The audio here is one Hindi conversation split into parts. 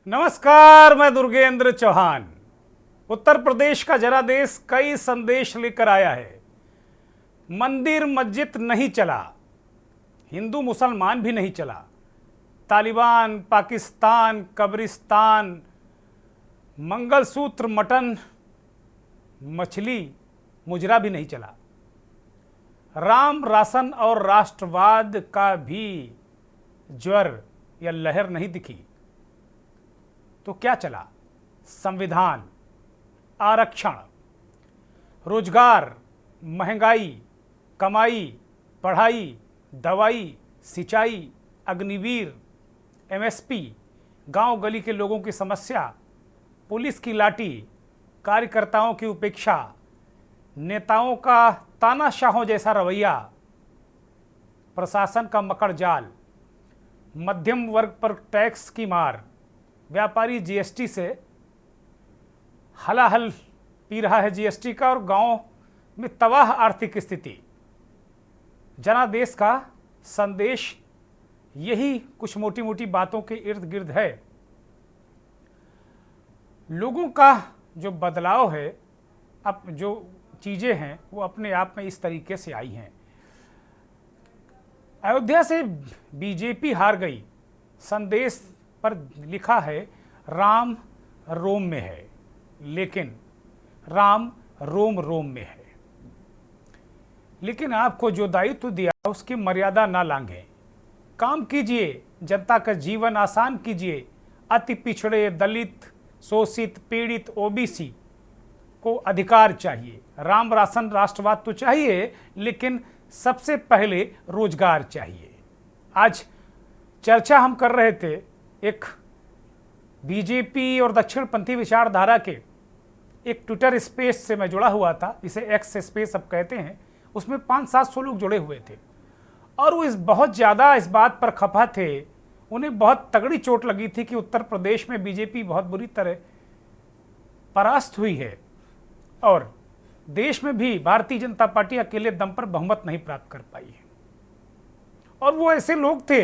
नमस्कार, मैं दुर्गेंद्र चौहान। उत्तर प्रदेश का जनादेश कई संदेश लेकर आया है। मंदिर मस्जिद नहीं चला, हिंदू मुसलमान भी नहीं चला, तालिबान, पाकिस्तान, कब्रिस्तान, मंगलसूत्र, मटन, मछली, मुजरा भी नहीं चला। राम, राशन और राष्ट्रवाद का भी ज्वर या लहर नहीं दिखी। तो क्या चला? संविधान, आरक्षण, रोजगार, महंगाई, कमाई, पढ़ाई, दवाई, सिंचाई, अग्निवीर, एमएसपी, गांव गली के लोगों की समस्या, पुलिस की लाठी, कार्यकर्ताओं की उपेक्षा, नेताओं का तानाशाहों जैसा रवैया, प्रशासन का मकड़ जाल, मध्यम वर्ग पर टैक्स की मार, व्यापारी जीएसटी से हलाहल पी रहा है जीएसटी का, और गांव में तबाह आर्थिक स्थिति। जनादेश का संदेश यही कुछ मोटी मोटी बातों के इर्द गिर्द है। लोगों का जो बदलाव है, अब जो चीज़ें हैं वो अपने आप में इस तरीके से आई हैं। अयोध्या से बीजेपी हार गई, संदेश पर लिखा है राम रोम में है, लेकिन राम रोम रोम में है। लेकिन आपको जो दायित्व दिया उसकी मर्यादा ना लांघें। काम कीजिए, जनता का जीवन आसान कीजिए। अति पिछड़े, दलित, शोषित, पीड़ित, ओबीसी को अधिकार चाहिए। राम, राशन, राष्ट्रवाद तो चाहिए, लेकिन सबसे पहले रोजगार चाहिए। आज चर्चा हम कर रहे थे एक बीजेपी और दक्षिणपंथी विचारधारा के एक ट्विटर स्पेस से मैं जुड़ा हुआ था, इसे एक्स स्पेस अब कहते हैं। उसमें 500-700 लोग जुड़े हुए थे और वो बहुत ज़्यादा इस बात पर खफा थे। उन्हें बहुत तगड़ी चोट लगी थी कि उत्तर प्रदेश में बीजेपी बहुत बुरी तरह परास्त हुई है और देश में भी भारतीय जनता पार्टी अकेले दम पर बहुमत नहीं प्राप्त कर पाई है। और वो ऐसे लोग थे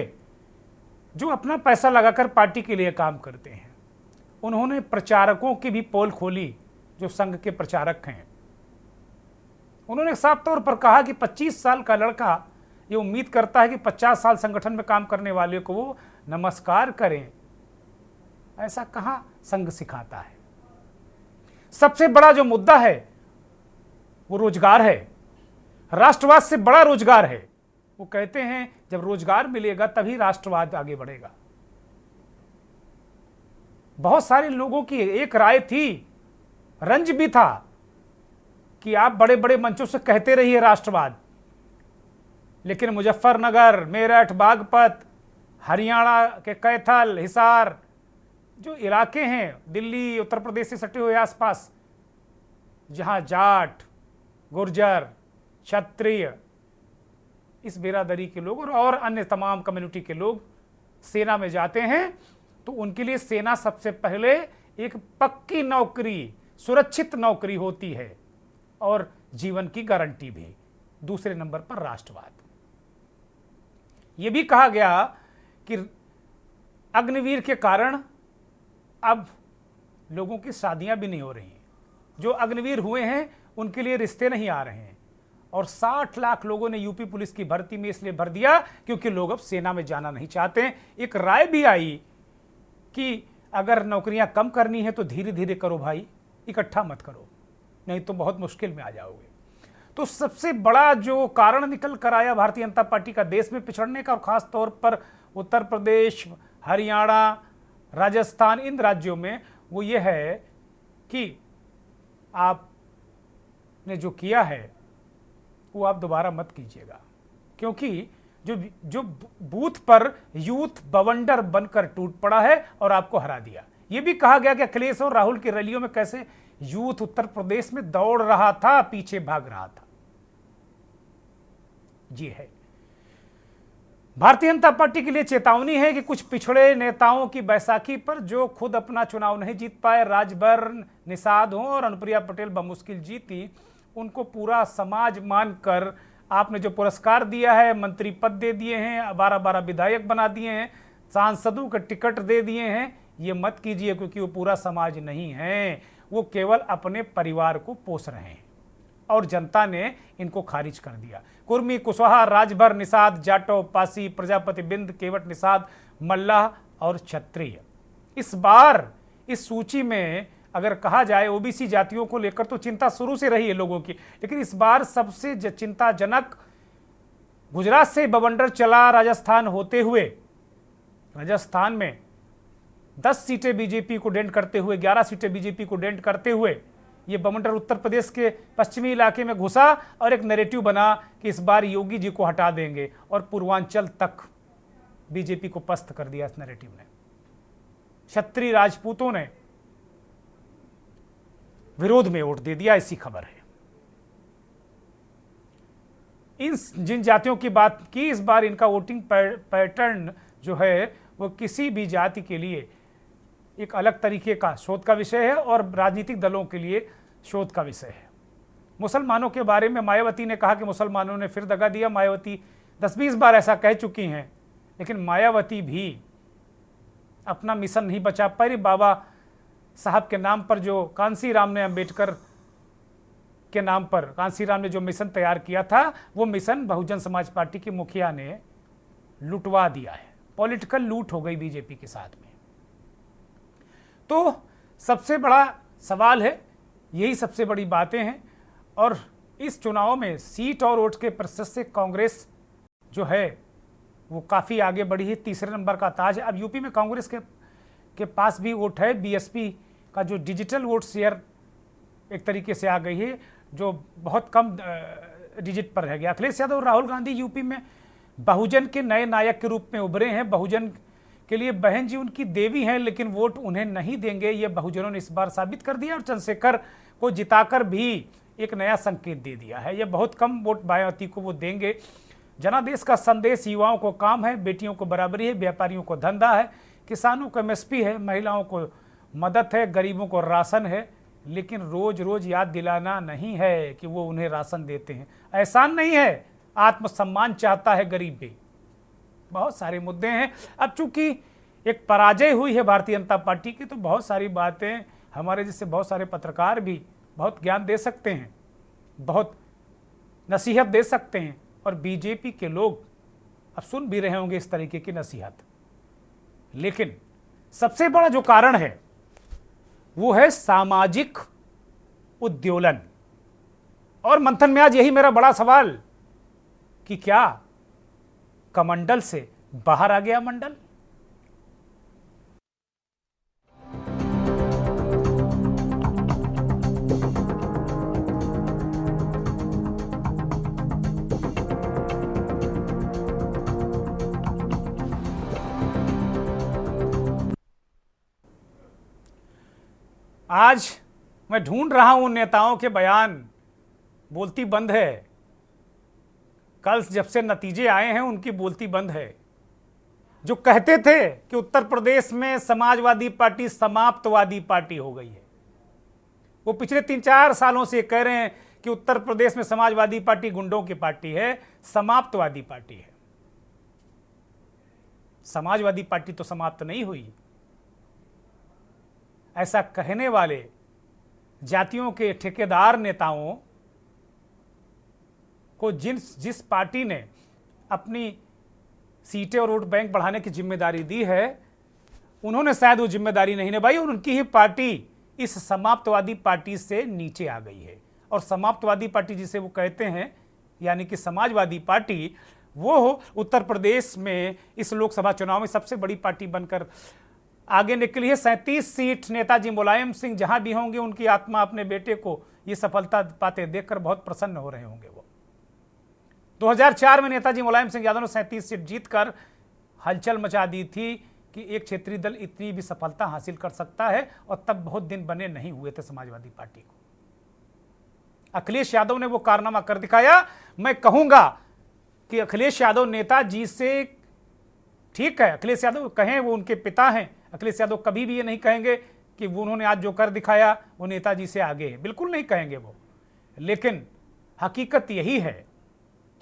जो अपना पैसा लगाकर पार्टी के लिए काम करते हैं। उन्होंने प्रचारकों की भी पोल खोली जो संघ के प्रचारक हैं। उन्होंने साफ तौर पर कहा कि 25 साल का लड़का ये उम्मीद करता है कि 50 साल संगठन में काम करने वाले को वो नमस्कार करें। ऐसा कहां संघ सिखाता है। सबसे बड़ा जो मुद्दा है वो रोजगार है। राष्ट्रवाद से बड़ा रोजगार है। वो कहते हैं जब रोजगार मिलेगा तभी राष्ट्रवाद आगे बढ़ेगा। बहुत सारे लोगों की एक राय थी, रंज भी था, कि आप बड़े बड़े मंचों से कहते रहिए राष्ट्रवाद, लेकिन मुजफ्फरनगर, मेरठ, बागपत, हरियाणा के कैथल, हिसार जो इलाके हैं, दिल्ली, उत्तर प्रदेश से सटे हुए आसपास, जहां जाट, गुर्जर, क्षत्रिय, इस बिरादरी के लोग और अन्य तमाम कम्युनिटी के लोग सेना में जाते हैं, तो उनके लिए सेना सबसे पहले एक पक्की नौकरी, सुरक्षित नौकरी होती है और जीवन की गारंटी भी। दूसरे नंबर पर राष्ट्रवाद। यह भी कहा गया कि अग्निवीर के कारण अब लोगों की शादियां भी नहीं हो रही हैं। जो अग्निवीर हुए हैं उनके लिए रिश्ते नहीं आ रहे हैं। और 60 लाख लोगों ने यूपी पुलिस की भर्ती में इसलिए भर दिया क्योंकि लोग अब सेना में जाना नहीं चाहते हैं। एक राय भी आई कि अगर नौकरियां कम करनी है तो धीरे धीरे करो भाई, इकट्ठा मत करो, नहीं तो बहुत मुश्किल में आ जाओगे। तो सबसे बड़ा जो कारण निकल कर आया भारतीय जनता पार्टी का देश में पिछड़ने का, और खास तौर पर उत्तर प्रदेश, हरियाणा, राजस्थान, इन राज्यों में, वो ये है कि आपने जो किया है वो आप दोबारा मत कीजिएगा। क्योंकि जो बूथ पर यूथ बवंडर बनकर टूट पड़ा है और आपको हरा दिया। यह भी कहा गया कि अखिलेश और राहुल की रैलियों में कैसे यूथ उत्तर प्रदेश में दौड़ रहा था, पीछे भाग रहा था। जी है, भारतीय जनता पार्टी के लिए चेतावनी है कि कुछ पिछड़े नेताओं की बैसाखी पर, जो खुद अपना चुनाव नहीं जीत पाए, राजभर निषाद हो और अनुप्रिया पटेल बमुश्किल जीती, उनको पूरा समाज मानकर आपने जो पुरस्कार दिया है, मंत्री पद दे दिए हैं, 12-12 विधायक बना दिए हैं, सांसदों के टिकट दे दिए हैं, ये मत कीजिए, क्योंकि वो पूरा समाज नहीं है, वो केवल अपने परिवार को पोस रहे हैं और जनता ने इनको खारिज कर दिया। कुर्मी, कुशवाहा, राजभर, निषाद, जाटव, पासी, प्रजापति, बिंद, केवट, निषाद, मल्लाह और क्षत्रिय। इस बार इस सूची में अगर कहा जाए ओबीसी जातियों को लेकर तो चिंता शुरू से रही है लोगों की, लेकिन इस बार सबसे चिंताजनक गुजरात से बवंडर चला राजस्थान होते हुए, राजस्थान में 10 सीटें बीजेपी को डेंट करते हुए, 11 सीटें बीजेपी को डेंट करते हुए ये बवंडर उत्तर प्रदेश के पश्चिमी इलाके में घुसा और एक नैरेटिव बना कि इस बार योगी जी को हटा देंगे, और पूर्वांचल तक बीजेपी को पस्त कर दिया इस नैरेटिव ने। क्षत्रिय राजपूतों ने विरोध में वोट दे दिया, ऐसी खबर है। इन जिन जातियों की बात की, इस बार इनका वोटिंग पैटर्न जो है वो किसी भी जाति के लिए एक अलग तरीके का शोध का विषय है और राजनीतिक दलों के लिए शोध का विषय है। मुसलमानों के बारे में मायावती ने कहा कि मुसलमानों ने फिर दगा दिया। मायावती 10-20 बार ऐसा कह चुकी हैं, लेकिन मायावती भी अपना मिशन नहीं बचा पाई। बाबा साहब के नाम पर जो कांसीराम ने, अंबेडकर के नाम पर कांसीराम ने जो मिशन तैयार किया था, वो मिशन बहुजन समाज पार्टी के मुखिया ने लुटवा दिया है। पॉलिटिकल लूट हो गई बीजेपी के साथ में। तो सबसे बड़ा सवाल है, यही सबसे बड़ी बातें हैं। और इस चुनाव में सीट और वोट के प्रतिशत से कांग्रेस जो है वो काफ़ी आगे बढ़ी है, तीसरे नंबर का ताज है। अब यूपी में कांग्रेस के पास भी वोट है। बीएसपी का जो डिजिटल वोट शेयर एक तरीके से आ गई है, जो बहुत कम डिजिट पर रह गया। अखिलेश यादव और राहुल गांधी यूपी में बहुजन के नए नायक के रूप में उभरे हैं। बहुजन के लिए बहन जी उनकी देवी हैं, लेकिन वोट उन्हें नहीं देंगे, ये बहुजनों ने इस बार साबित कर दिया और चंद्रशेखर को जिताकर भी एक नया संकेत दे दिया है। ये बहुत कम वोट मायावती को वो देंगे। जनादेश का संदेश, युवाओं को काम है, बेटियों को बराबरी है, व्यापारियों को धंधा है, किसानों को एमएसपी है, महिलाओं को मदद है, गरीबों को राशन है। लेकिन रोज रोज याद दिलाना नहीं है कि वो उन्हें राशन देते हैं, एहसान नहीं है, आत्मसम्मान चाहता है गरीब भी। बहुत सारे मुद्दे हैं। अब चूंकि एक पराजय हुई है भारतीय जनता पार्टी की, तो बहुत सारी बातें हमारे जैसे बहुत सारे पत्रकार भी बहुत ज्ञान दे सकते हैं, बहुत नसीहत दे सकते हैं, और बीजेपी के लोग अब सुन भी रहे होंगे इस तरीके की नसीहत। लेकिन सबसे बड़ा जो कारण है वो है सामाजिक उद्योलन और मंथन में। आज यही मेरा बड़ा सवाल कि क्या कमंडल से बाहर आ गया मंडल? आज मैं ढूंढ रहा हूं उन नेताओं के बयान, बोलती बंद है। कल जब से नतीजे आए हैं उनकी बोलती बंद है। जो कहते थे कि उत्तर प्रदेश में समाजवादी पार्टी समाप्तवादी पार्टी हो गई है, वो पिछले 3-4 सालों से कह रहे हैं कि उत्तर प्रदेश में समाजवादी पार्टी गुंडों की पार्टी है, समाप्तवादी पार्टी है। समाजवादी पार्टी तो समाप्त नहीं हुई। ऐसा कहने वाले जातियों के ठेकेदार नेताओं को जिस पार्टी ने अपनी सीटें और वोट बैंक बढ़ाने की जिम्मेदारी दी है, उन्होंने शायद वो जिम्मेदारी नहीं निभाई और उनकी ही पार्टी इस समाप्तवादी पार्टी से नीचे आ गई है। और समाप्तवादी पार्टी जिसे वो कहते हैं, यानी कि समाजवादी पार्टी, वो उत्तर प्रदेश में इस लोकसभा चुनाव में सबसे बड़ी पार्टी बनकर आगे निकली है। 37 सीट नेताजी मुलायम सिंह जहां भी होंगे, उनकी आत्मा अपने बेटे को ये सफलता पाते देखकर बहुत प्रसन्न हो रहे होंगे। वो 2004 में नेताजी मुलायम सिंह यादव ने 37 सीट जीतकर हलचल मचा दी थी कि एक क्षेत्रीय दल इतनी भी सफलता हासिल कर सकता है, और तब बहुत दिन बने नहीं हुए थे समाजवादी पार्टी को। अखिलेश यादव ने वो कारनामा कर दिखाया। मैं कहूंगा कि अखिलेश यादव नेताजी से, ठीक है अखिलेश यादव कहें वो उनके पिता हैं, अखिलेश यादव कभी भी ये नहीं कहेंगे कि वो उन्होंने आज जो कर दिखाया वो नेताजी से आगे है, बिल्कुल नहीं कहेंगे वो। लेकिन हकीकत यही है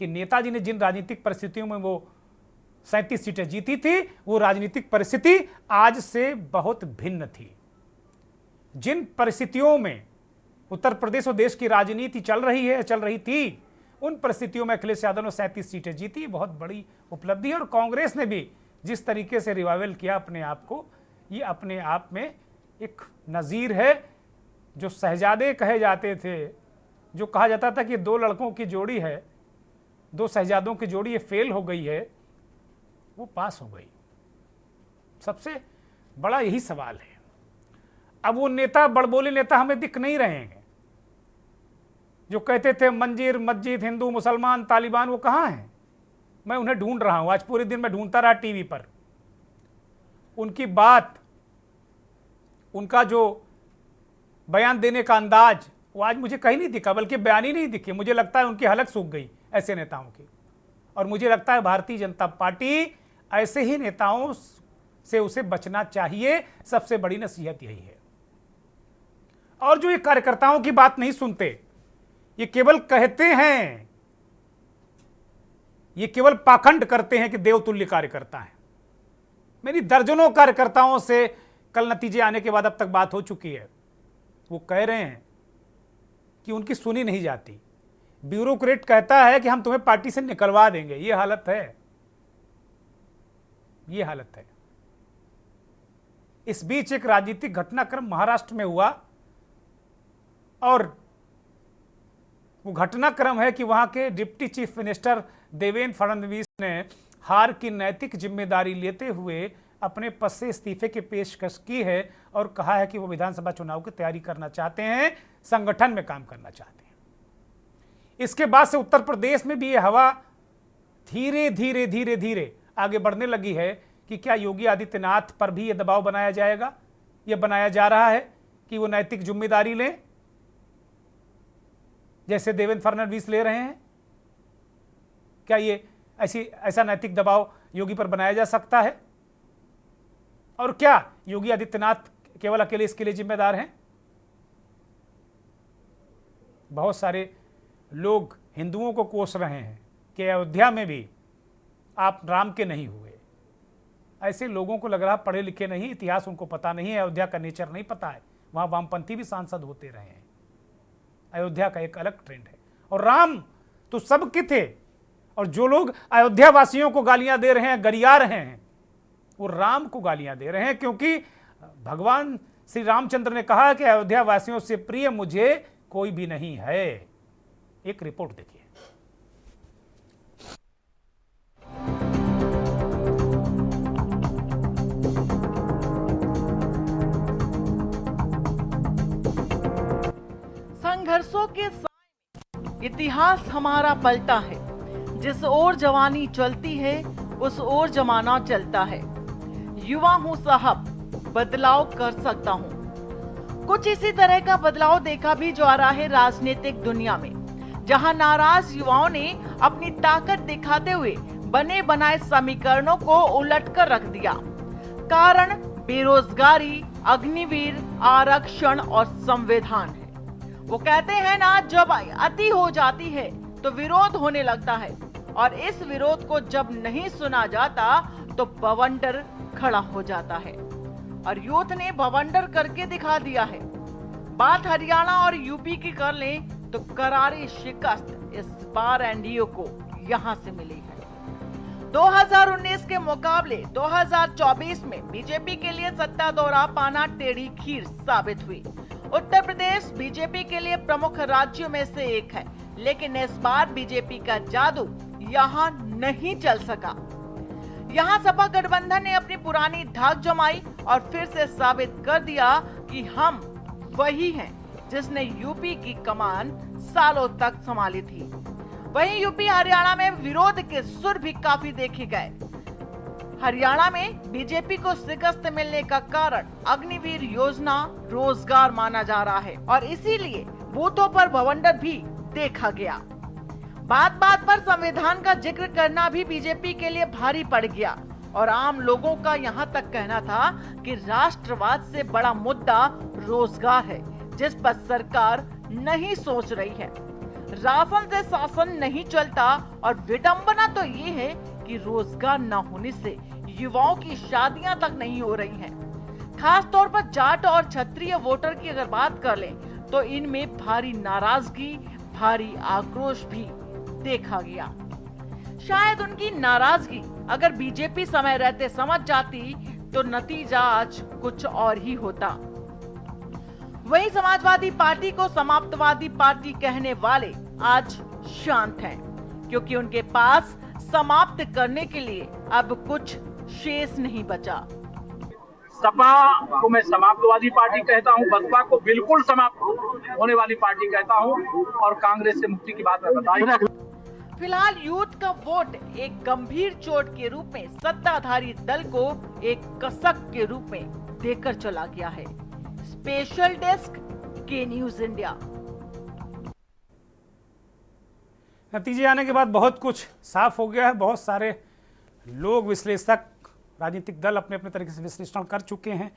कि नेताजी ने जिन राजनीतिक परिस्थितियों में वो 37 सीटें जीती थी, वो राजनीतिक परिस्थिति आज से बहुत भिन्न थी। जिन परिस्थितियों में उत्तर प्रदेश और देश की राजनीति चल रही थी, उन परिस्थितियों में अखिलेश यादव ने 37 सीटें जीती, बहुत बड़ी उपलब्धि है। और कांग्रेस ने भी जिस तरीके से रिवाइवल किया अपने आप को, ये अपने आप में एक नज़ीर है। जो शहजादे कहे जाते थे, जो कहा जाता था कि दो लड़कों की जोड़ी है, दो शहजादों की जोड़ी, ये फेल हो गई है, वो पास हो गई। सबसे बड़ा यही सवाल है। अब वो नेता, बड़बोले नेता हमें दिख नहीं रहे हैं जो कहते थे मंदिर मस्जिद हिंदू मुसलमान तालिबान, वो कहाँ हैं? मैं उन्हें ढूंढ रहा हूं। आज पूरे दिन मैं ढूंढता रहा टीवी पर। उनकी बात, उनका जो बयान देने का अंदाज, वो आज मुझे कहीं नहीं दिखा, बल्कि बयान ही नहीं दिखे। मुझे लगता है उनकी हलक सूख गई ऐसे नेताओं की। और मुझे लगता है भारतीय जनता पार्टी ऐसे ही नेताओं से उसे बचना चाहिए। सबसे बड़ी नसीहत यही है। और जो ये कार्यकर्ताओं की बात नहीं सुनते, ये केवल कहते हैं, ये केवल पाखंड करते हैं कि देवतुल्य कार्यकर्ता है। मेरी दर्जनों कार्यकर्ताओं से कल नतीजे आने के बाद अब तक बात हो चुकी है। वो कह रहे हैं कि उनकी सुनी नहीं जाती। ब्यूरोक्रेट कहता है कि हम तुम्हें पार्टी से निकलवा देंगे। ये हालत है, ये हालत है। इस बीच एक राजनीतिक घटनाक्रम महाराष्ट्र में हुआ, और वो घटनाक्रम है कि वहां के deputy chief minister Devendra Fadnavis ने हार की नैतिक जिम्मेदारी लेते हुए अपने पद से इस्तीफे की पेशकश की है और कहा है कि वो विधानसभा चुनाव की तैयारी करना चाहते हैं, संगठन में काम करना चाहते हैं। इसके बाद से उत्तर प्रदेश में भी ये हवा धीरे धीरे धीरे धीरे आगे बढ़ने लगी है कि क्या योगी आदित्यनाथ पर भी ये दबाव बनाया जाएगा, ये बनाया जा रहा है कि वो नैतिक जिम्मेदारी लें, जैसे देवेंद्र फडणवीस ले रहे हैं। क्या ये ऐसा नैतिक दबाव योगी पर बनाया जा सकता है? और क्या योगी आदित्यनाथ केवल अकेले इसके लिए जिम्मेदार हैं? बहुत सारे लोग हिंदुओं को कोस रहे हैं कि अयोध्या में भी आप राम के नहीं हुए। ऐसे लोगों को लग रहा पढ़े लिखे नहीं, इतिहास उनको पता नहीं है, अयोध्या का नेचर नहीं पता है। वहां वामपंथी भी सांसद होते रहे हैं। अयोध्या का एक अलग ट्रेंड है। और राम तो सबके थे, और जो लोग अयोध्या वासियों को गालियां दे रहे हैं, गरिया रहे हैं, वो राम को गालियां दे रहे हैं, क्योंकि भगवान श्री रामचंद्र ने कहा कि अयोध्या वासियों से प्रिय मुझे कोई भी नहीं है। एक रिपोर्ट देखिए। संघर्षों के साथ इतिहास हमारा पलटा है। जिस ओर जवानी चलती है उस ओर जमाना चलता है। युवा हूं साहब, बदलाव कर सकता हूं। कुछ इसी तरह का बदलाव देखा भी जा रहा है राजनीतिक दुनिया में, जहां नाराज युवाओं ने अपनी ताकत दिखाते हुए बने बनाए समीकरणों को उलट कर रख दिया। कारण बेरोजगारी, अग्निवीर, आरक्षण और संविधान है। वो कहते हैं ना, जब अति हो जाती है तो विरोध होने लगता है, और इस विरोध को जब नहीं सुना जाता तो बवंडर खड़ा हो जाता है। और यूथ ने बवंडर करके दिखा दिया है। बात हरियाणा और यूपी की कर लें तो करारी शिकस्त इस बार एनडीए को यहां से मिली है। 2019 के मुकाबले 2024 में बीजेपी के लिए सत्ता दौरा पाना टेढ़ी खीर साबित हुई। उत्तर प्रदेश बीजेपी के लिए प्रमुख राज्यों में से एक है, लेकिन इस बार बीजेपी का जादू यहां नहीं चल सका। यहां सपा गठबंधन ने अपनी पुरानी धाक जमाई और फिर से साबित कर दिया कि हम वही हैं जिसने यूपी की कमान सालों तक संभाली थी। वहीं यूपी हरियाणा में विरोध के सुर भी काफी देखे गए। हरियाणा में बीजेपी को शिकस्त मिलने का कारण अग्निवीर योजना, रोजगार माना जा रहा है, और इसीलिए बूथों पर बवंडर भी देखा गया। बात बात पर संविधान का जिक्र करना भी बीजेपी के लिए भारी पड़ गया, और आम लोगों का यहां तक कहना था कि राष्ट्रवाद से बड़ा मुद्दा रोजगार है, जिस पर सरकार नहीं सोच रही है। राशन से शासन नहीं चलता, और विडंबना तो ये है कि रोजगार न होने से युवाओं की शादियां तक नहीं हो रही हैं। खास तौर पर जाट और क्षत्रिय वोटर की अगर बात कर लें तो इनमें भारी नाराजगी, भारी आक्रोश भी देखा गया। शायद उनकी नाराजगी अगर बीजेपी समय रहते समझ जाती तो नतीजा आज कुछ और ही होता। वहीं समाजवादी पार्टी को समाप्तवादी पार्टी कहने वाले आज शांत हैं, क्योंकि उनके पास समाप्त करने के लिए अब कुछ शेष नहीं बचा। सपा को मैं समाप्तवादी पार्टी कहता हूं, बसपा को बिल्कुल समाप्त होने वाली पार्टी कहता हूं, और कांग्रेस से मुक्ति की बात मैं बताई। फिलहाल यूथ का वोट एक गंभीर चोट के रूप में सत्ताधारी दल को एक कसक के रूप में देकर चला गया है। स्पेशल डेस्क के न्यूज इंडिया। नतीजे आने के बाद बहुत कुछ साफ हो गया है। बहुत सारे लोग, विश्लेषक, राजनीतिक दल अपने अपने तरीके से विश्लेषण कर चुके हैं।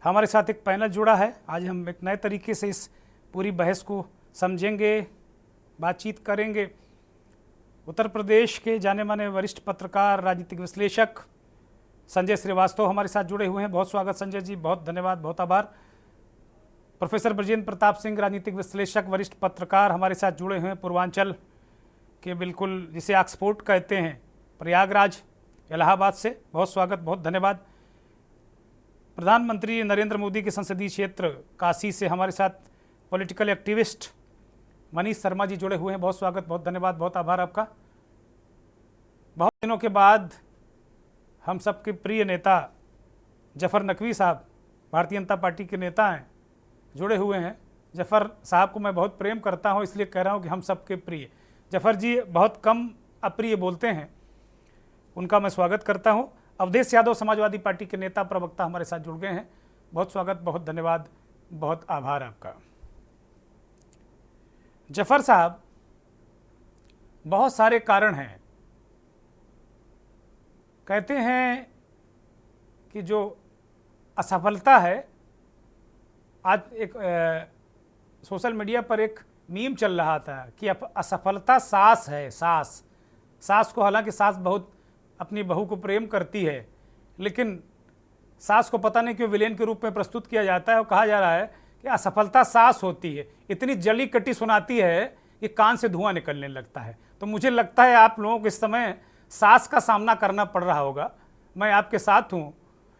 हमारे साथ एक पैनल जुड़ा है। आज हम एक नए तरीके से इस पूरी बहस को समझेंगे, बातचीत करेंगे। उत्तर प्रदेश के जाने माने वरिष्ठ पत्रकार, राजनीतिक विश्लेषक संजय श्रीवास्तव हमारे साथ जुड़े हुए हैं। बहुत स्वागत संजय जी, बहुत धन्यवाद, बहुत आभार। प्रोफेसर ब्रजेंद्र प्रताप सिंह, राजनीतिक विश्लेषक, वरिष्ठ पत्रकार हमारे साथ जुड़े हुए हैं। पूर्वांचल के बिल्कुल जिसे ऑक्सफोर्ड कहते हैं, प्रयागराज, इलाहाबाद से बहुत स्वागत, बहुत धन्यवाद। प्रधानमंत्री नरेंद्र मोदी के संसदीय क्षेत्र काशी से हमारे साथ पॉलिटिकल एक्टिविस्ट मनीष शर्मा जी जुड़े हुए हैं। बहुत स्वागत, बहुत धन्यवाद, बहुत आभार आपका। बहुत दिनों के बाद हम सबके प्रिय नेता जफर नकवी साहब, भारतीय जनता पार्टी के नेता हैं, जुड़े हुए हैं। जफर साहब को मैं बहुत प्रेम करता हूं, इसलिए कह रहा हूं कि हम सबके प्रिय। जफर जी बहुत कम अप्रिय बोलते हैं, उनका मैं स्वागत करता हूं। अवधेश यादव, समाजवादी पार्टी के नेता, प्रवक्ता हमारे साथ जुड़ गए हैं। बहुत स्वागत, बहुत धन्यवाद, बहुत आभार आपका। जफर साहब, बहुत सारे कारण हैं। कहते हैं कि जो असफलता है, आज एक सोशल मीडिया पर एक मीम चल रहा था कि असफलता सास है। सास को, हालांकि सास बहुत अपनी बहू को प्रेम करती है, लेकिन सास को पता नहीं क्यों विलेन के रूप में प्रस्तुत किया जाता है और कहा जा रहा है कि असफलता सास होती है। इतनी जली कटी सुनाती है कि कान से धुआं निकलने लगता है। तो मुझे लगता है आप लोगों को इस समय सास का सामना करना पड़ रहा होगा। मैं आपके साथ हूँ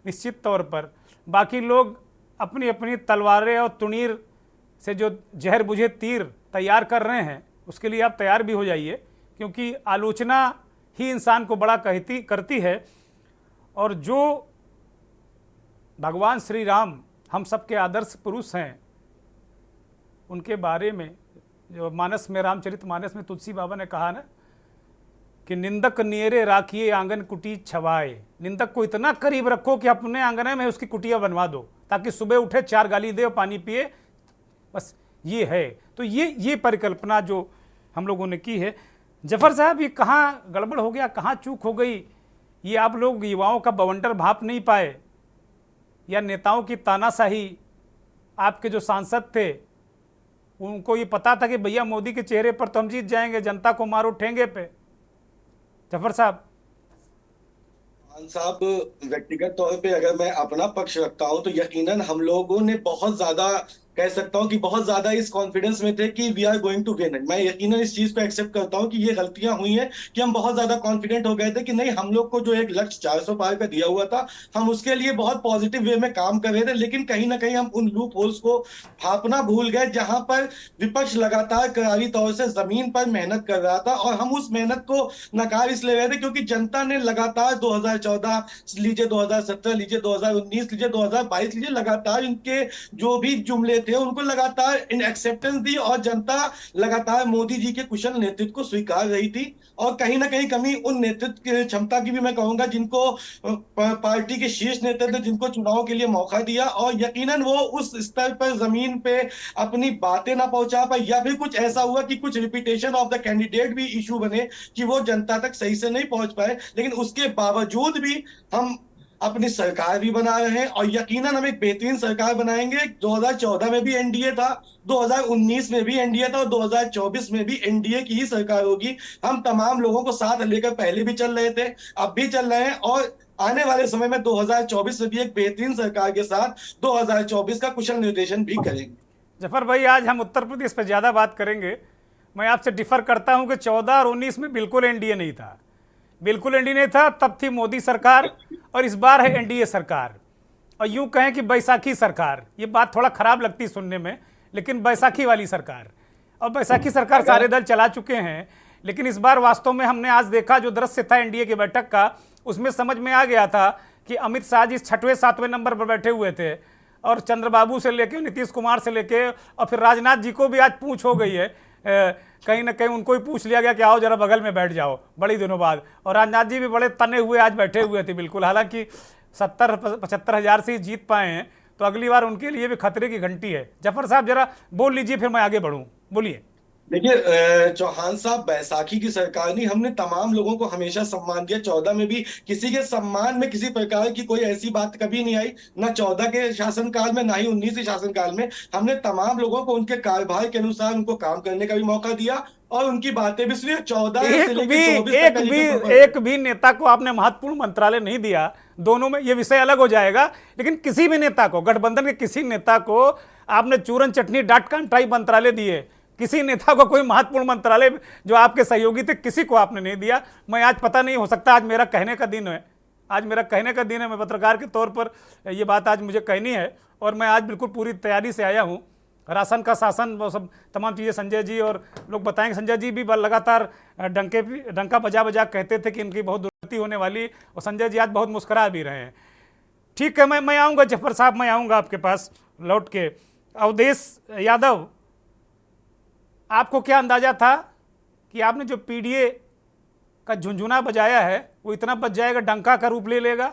निश्चित तौर पर। बाकी लोग अपनी अपनी तलवारें और तुनीर से जो जहर बुझे तीर तैयार कर रहे हैं, उसके लिए आप तैयार भी हो जाइए, क्योंकि आलोचना ही इंसान को बड़ा करती है। और जो भगवान श्री राम हम सबके आदर्श पुरुष हैं, उनके बारे में जो मानस में, रामचरित मानस में तुलसी बाबा ने कहा ना कि निंदक नियरे राखिए आंगन कुटी छवाए। निंदक को इतना करीब रखो कि अपने आंगन में उसकी कुटिया बनवा दो, ताकि सुबह उठे 4 गाली दे और पानी पिए। बस ये है। तो ये परिकल्पना जो हम लोगों ने की है। जफर साहब, ये कहाँ गड़बड़ हो गया, कहाँ चूक हो गई? ये आप लोग युवाओं का बवंडर भाप नहीं पाए, या नेताओं की तानाशाही? आपके जो सांसद थे उनको ये पता था कि भैया मोदी के चेहरे पर तो हम जीत जाएंगे, जनता को मारो ठेंगे पे। जफर साहब व्यक्तिगत तौर पे अगर मैं अपना पक्ष रखता हूं तो यकीनन हम लोगों ने बहुत ज्यादा, कह सकता हूं कि बहुत ज्यादा इस कॉन्फिडेंस में थे कि we are going to win. मैं यकीनन इस चीज को एक्सेप्ट करता हूं कि ये गलतियां हुई हैं कि हम बहुत ज्यादा कॉन्फिडेंट हो गए थे कि नहीं, हम लोग को जो एक लक्ष्य 400 पार का दिया हुआ था, हम उसके लिए बहुत पॉजिटिव वे में काम कर रहे थे। लेकिन कहीं ना कहीं हम उन लूप होल्स को भांपना भूल गए, जहां पर विपक्ष लगातार करारी तौर से जमीन पर मेहनत कर रहा था, और हम उस मेहनत को नकार इसलिए रहे थे क्योंकि जनता ने लगातार 2014 लीजिए, 2017 लीजिए, 2019 लीजिए, 2022 लीजिए, लगातार इनके जो भी जुमले थे उनको लगातार इन एक्सेप्टेंस दी, और जनता लगातार मोदी जी के कुशल नेतृत्व को स्वीकार रही थी। और कहीं ना कहीं कमी उन नेतृत्व की क्षमता की भी मैं कहूंगा, जिनको पार्टी के शीर्ष नेतृत्व ने जिनको चुनाव के लिए मौका दिया, और यकीनन वो उस स्तर पर जमीन पे अपनी बातें ना पहुंचा पाए, या फिर कुछ ऐसा हुआ कि कुछ रिपीटेशन ऑफ द कैंडिडेट भी इशू बने कि वो जनता तक सही से नहीं पहुंच पाए। लेकिन उसके बावजूद भी हम अपनी सरकार भी बना रहे हैं और यकीनन हम एक बेहतरीन सरकार बनाएंगे। 2014 में भी एनडीए था, 2019 में भी एनडीए था और 2024 में भी एनडीए की ही सरकार होगी। हम तमाम लोगों को साथ लेकर पहले भी चल रहे थे, अब भी चल रहे हैं और आने वाले समय में 2024 में भी एक बेहतरीन सरकार के साथ 2024 का कुशल निर्देशन भी करेंगे। जफर भाई, आज हम उत्तर प्रदेश पर ज़्यादा बात करेंगे। मैं आपसे डिफर करता हूं कि 14 और 19 में बिल्कुल एनडीए नहीं था, बिल्कुल एनडीए नहीं था, तब थी मोदी सरकार और इस बार है एनडीए सरकार। और यूं कहें कि बैसाखी सरकार, ये बात थोड़ा खराब लगती सुनने में, लेकिन बैसाखी वाली सरकार। और बैसाखी सरकार सारे दल चला चुके हैं, लेकिन इस बार वास्तव में हमने आज देखा जो दृश्य था एनडीए की बैठक का, उसमें समझ में आ गया था कि अमित शाह जी 6वें 7वें नंबर पर बैठे हुए थे और चंद्रबाबू से लेके नीतीश कुमार से लेके और फिर राजनाथ जी को भी आज पूछ हो गई है। कहीं ना कहीं उनको ही पूछ लिया गया कि आओ जरा बगल में बैठ जाओ बड़ी दिनों बाद। और राजनाथ जी भी बड़े तने हुए आज बैठे हुए थे बिल्कुल, हालांकि 70-75 हज़ार से जीत पाए हैं, तो अगली बार उनके लिए भी खतरे की घंटी है। जफर साहब जरा बोल लीजिए, फिर मैं आगे बढ़ूँ, बोलिए। देखिए चौहान साहब, बैसाखी की सरकार नहीं, हमने तमाम लोगों को हमेशा सम्मान दिया। 14 में भी किसी के सम्मान में किसी प्रकार की कोई ऐसी बात कभी नहीं आई, ना 14 के शासनकाल में ना ही 19 के शासनकाल में। हमने तमाम लोगों को उनके कार्यभार के अनुसार उनको काम करने का भी मौका दिया और उनकी बातें भी सुनी। 14 से लेकर 24 एक भी नेता को आपने महत्वपूर्ण मंत्रालय नहीं दिया, दोनों में ये विषय अलग हो जाएगा, लेकिन किसी भी नेता को, गठबंधन के किसी नेता को आपने चूरन चटनी डाट कांटाई मंत्रालय दिए, किसी नेता को कोई महत्वपूर्ण मंत्रालय जो आपके सहयोगी थे किसी को आपने नहीं दिया। मैं आज पता नहीं, हो सकता आज मेरा कहने का दिन है, आज मेरा कहने का दिन है, मैं पत्रकार के तौर पर ये बात आज मुझे कहनी है और मैं आज बिल्कुल पूरी तैयारी से आया हूँ। राशन का शासन, वो सब तमाम चीज़ें संजय जी और लोग बताएंगे। संजय जी भी लगातार डंका बजा बजा कहते थे कि इनकी बहुत दुर्गति होने वाली, और संजय जी आज बहुत मुस्करा भी रहे हैं। ठीक है, मैं आऊँगा जफर साहब, मैं आऊँगा आपके पास लौट के। अवधेश यादव, आपको क्या अंदाजा था कि आपने जो पीडीए का झुंझुना बजाया है वो इतना बच जाएगा, डंका का रूप ले लेगा?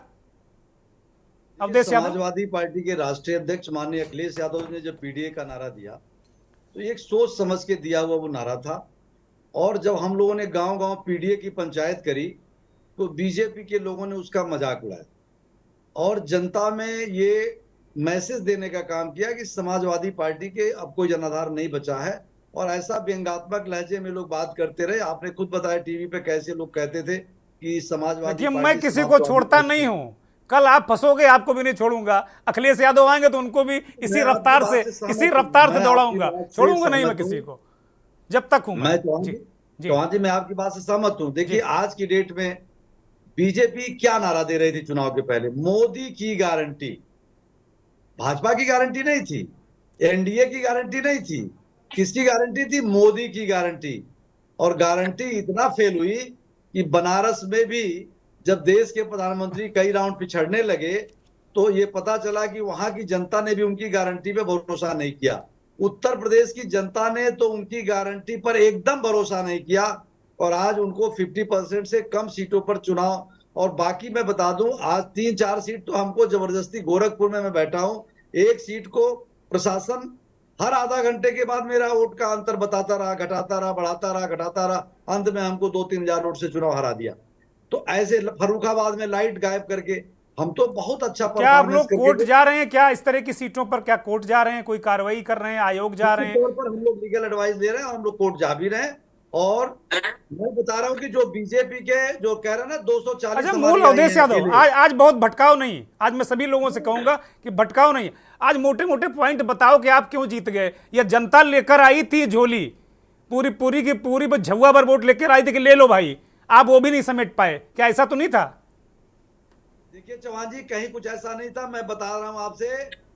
अवधेश यादव, समाजवादी पार्टी के राष्ट्रीय अध्यक्ष माननीय अखिलेश यादव ने जब पीडीए का नारा दिया तो एक सोच समझ के दिया हुआ वो नारा था। और जब हम लोगों ने गांव-गांव पीडीए की पंचायत करी तो बीजेपी के लोगों ने उसका मजाक उड़ाया और जनता में ये मैसेज देने का काम किया कि समाजवादी पार्टी के अब कोई जनाधार नहीं बचा है। और ऐसा व्यंग्यात्मक लहजे में लोग बात करते रहे। आपने खुद बताया टीवी पे कैसे लोग कहते थे कि समाजवादी पार्टी, मैं किसी को छोड़ता नहीं हूं, कल आप फंसोगे आपको भी नहीं छोड़ूंगा। अखिलेश यादव आएंगे तो उनको भी इसी रफ्तार से दौड़ाऊंगा, छोड़ूंगा नहीं मैं किसी को जब तक हूं। चौहान जी, मैं आपकी बात से सहमत हूं। देखिए आज की डेट में बीजेपी क्या नारा दे रही थी चुनाव के पहले? मोदी की गारंटी। भाजपा की गारंटी नहीं थी, एनडीए की गारंटी नहीं थी, किसकी गारंटी थी? मोदी की गारंटी। और गारंटी इतना फेल हुई कि बनारस में भी जब देश के प्रधानमंत्री कई राउंड पिछड़ने लगे तो ये पता चला कि वहां की जनता ने भी उनकी गारंटी पे भरोसा नहीं किया। उत्तर प्रदेश की जनता ने तो उनकी गारंटी पर एकदम भरोसा नहीं किया और आज उनको 50% से कम सीटों पर चुनाव। और बाकी मैं बता दूं, आज 3-4 सीट तो हमको जबरदस्ती, गोरखपुर में मैं बैठा हूं, एक सीट को प्रशासन हर आधा घंटे के बाद मेरा वोट का अंतर बताता रहा, घटाता रहा, बढ़ाता रहा, घटाता रहा, अंत में हमको 2-3 हजार वोट से चुनाव हरा दिया। तो ऐसे फर्रुखाबाद में लाइट गायब करके हम तो बहुत अच्छा परफॉर्मेंस। क्या आप लोग कोर्ट जा रहे हैं? क्या इस तरह की सीटों पर क्या कोर्ट जा रहे हैं? कोई कार्रवाई कर रहे हैं? आयोग जा रहे हैं? तौर पर हम लोग लीगल एडवाइस दे रहे हैं और हम लोग कोर्ट जा भी रहे हैं। और मैं बता रहा हूं कि जो बीजेपी के जो कह रहे हैं ना 240। अच्छा, मूल अवधेश यादव, आज बहुत भटकाव नहीं, आज मैं सभी लोगों से कहूंगा कि भटकाव नहीं, आज मोटे मोटे पॉइंट बताओ कि आप क्यों जीत गए। या जनता लेकर आई थी झोली, पूरी की पूरी झुआ भर वोट लेकर आई थी कि ले लो भाई, आप वो भी नहीं समेट पाए, क्या ऐसा तो नहीं था? देखिए चौहान जी, कहीं कुछ ऐसा नहीं था। मैं बता रहा हूं आपसे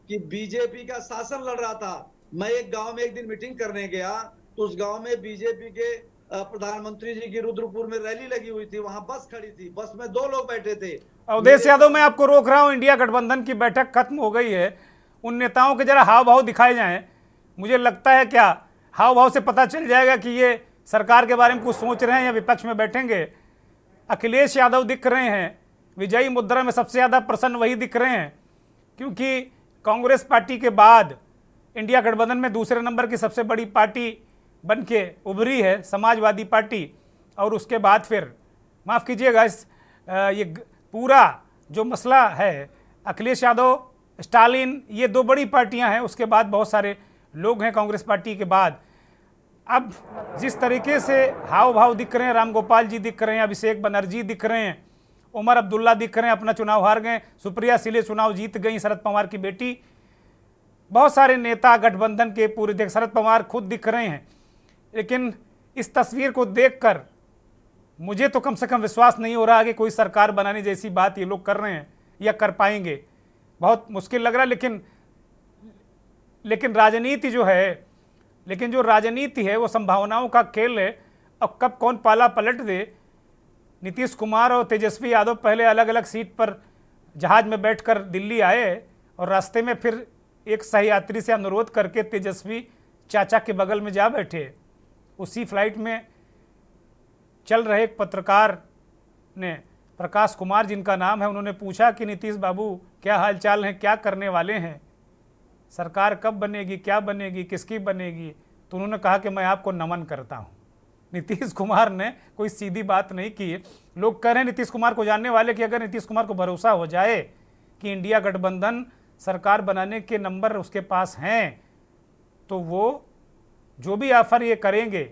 कि बीजेपी का शासन लड़ रहा था। मैं एक गांव में एक दिन मीटिंग करने गया तो उस गांव में बीजेपी के प्रधानमंत्री जी की रुद्रपुर में रैली लगी हुई थी, वहां बस खड़ी थी, बस में 2 लोग बैठे थे। अवधेश यादव, मैं आपको रोक रहा हूं, इंडिया गठबंधन की बैठक खत्म हो गई है, उन नेताओं के जरा हाव भाव दिखाए जाएं। मुझे लगता है क्या हाव भाव से पता चल जाएगा कि ये सरकार के बारे में कुछ सोच रहे हैं या विपक्ष में बैठेंगे। अखिलेश यादव दिख रहे हैं, विजयी मुद्रा में सबसे ज़्यादा प्रसन्न वही दिख रहे हैं, क्योंकि कांग्रेस पार्टी के बाद इंडिया गठबंधन में दूसरे नंबर की सबसे बड़ी पार्टी बन के उभरी है समाजवादी पार्टी। और उसके बाद फिर माफ़ कीजिएगा, ये पूरा जो मसला है, अखिलेश यादव, स्टालिन, ये दो बड़ी पार्टियां हैं, उसके बाद बहुत सारे लोग हैं कांग्रेस पार्टी के बाद। अब जिस तरीके से हाव भाव दिख रहे हैं, राम गोपाल जी दिख रहे हैं, अभिषेक बनर्जी दिख रहे हैं, उमर अब्दुल्ला दिख रहे हैं, अपना चुनाव हार गए, सुप्रिया सुले चुनाव जीत गई, शरद पवार की बेटी, बहुत सारे नेता गठबंधन के पूरे देख, शरद पवार खुद दिख रहे हैं। लेकिन इस तस्वीर को देखकर मुझे तो कम से कम विश्वास नहीं हो रहा कि कोई सरकार बनाने जैसी बात ये लोग कर रहे हैं या कर पाएंगे, बहुत मुश्किल लग रहा है। लेकिन राजनीति जो है, लेकिन जो राजनीति है वो संभावनाओं का खेल है। अब कब कौन पाला पलट दे। नीतीश कुमार और तेजस्वी यादव पहले अलग अलग सीट पर जहाज में बैठकर दिल्ली आए और रास्ते में फिर एक सहयात्री से अनुरोध करके तेजस्वी चाचा के बगल में जा बैठे। उसी फ्लाइट में चल रहे एक पत्रकार ने, प्रकाश कुमार जिनका नाम है, उन्होंने पूछा कि नीतीश बाबू क्या हाल चाल हैं, क्या करने वाले हैं, सरकार कब बनेगी, क्या बनेगी, किसकी बनेगी। तो उन्होंने कहा कि मैं आपको नमन करता हूं। नीतीश कुमार ने कोई सीधी बात नहीं की। लोग कह रहे हैं नीतीश कुमार को जानने वाले कि अगर नीतीश कुमार को भरोसा हो जाए कि इंडिया गठबंधन सरकार बनाने के नंबर उसके पास हैं, तो वो जो भी ऑफर ये करेंगे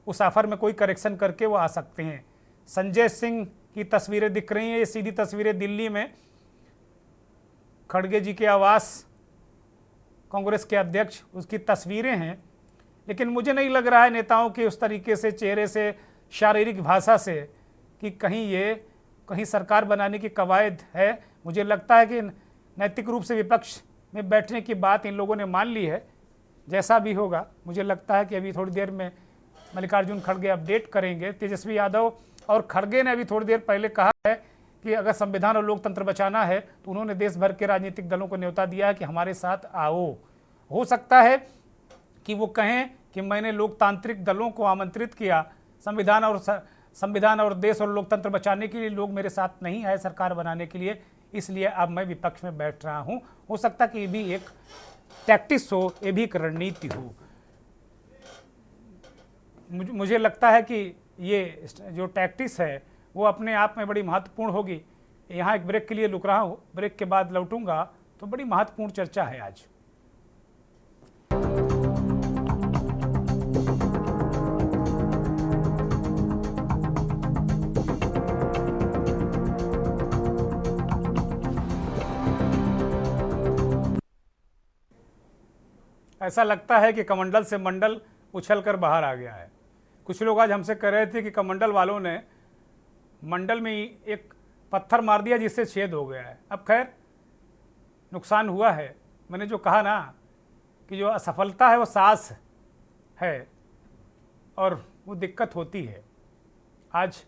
उस ऑफर में कोई करेक्शन करके वो आ सकते हैं। संजय सिंह की तस्वीरें दिख रही हैं, ये सीधी तस्वीरें दिल्ली में खड़गे जी के आवास, कांग्रेस के अध्यक्ष, उसकी तस्वीरें हैं। लेकिन मुझे नहीं लग रहा है नेताओं के उस तरीके से, चेहरे से, शारीरिक भाषा से कि कहीं सरकार बनाने की कवायद है। मुझे लगता है कि नैतिक रूप से विपक्ष में बैठने की बात इन लोगों ने मान ली है। जैसा भी होगा, मुझे लगता है कि अभी थोड़ी देर में मल्लिकार्जुन खड़गे अपडेट करेंगे। तेजस्वी यादव और खड़गे ने अभी थोड़ी देर पहले कहा है कि अगर संविधान और लोकतंत्र बचाना है तो उन्होंने देश भर के राजनीतिक दलों को न्योता दिया है कि हमारे साथ आओ। हो सकता है कि वो कहें कि मैंने लोकतांत्रिक दलों को आमंत्रित किया, संविधान और देश और लोकतंत्र बचाने के लिए लोग मेरे साथ नहीं आए सरकार बनाने के लिए, इसलिए अब मैं विपक्ष में बैठ रहा हूं। हो सकता है कि ये भी एक टैक्टिक्स हो, ये भी एक रणनीति हो। मुझे लगता है कि ये जो टैक्टिक्स है वो अपने आप में बड़ी महत्वपूर्ण होगी। यहाँ एक ब्रेक के लिए रुक रहा हूँ, ब्रेक के बाद लौटूंगा तो बड़ी महत्वपूर्ण चर्चा है आज। ऐसा लगता है कि कमंडल से मंडल उछलकर बाहर आ गया है। कुछ लोग आज हमसे कह रहे थे कि कमंडल वालों ने मंडल में एक पत्थर मार दिया जिससे छेद हो गया है। अब खैर नुकसान हुआ है। मैंने जो कहा ना कि जो असफलता है वो सास है और वो दिक्कत होती है। आज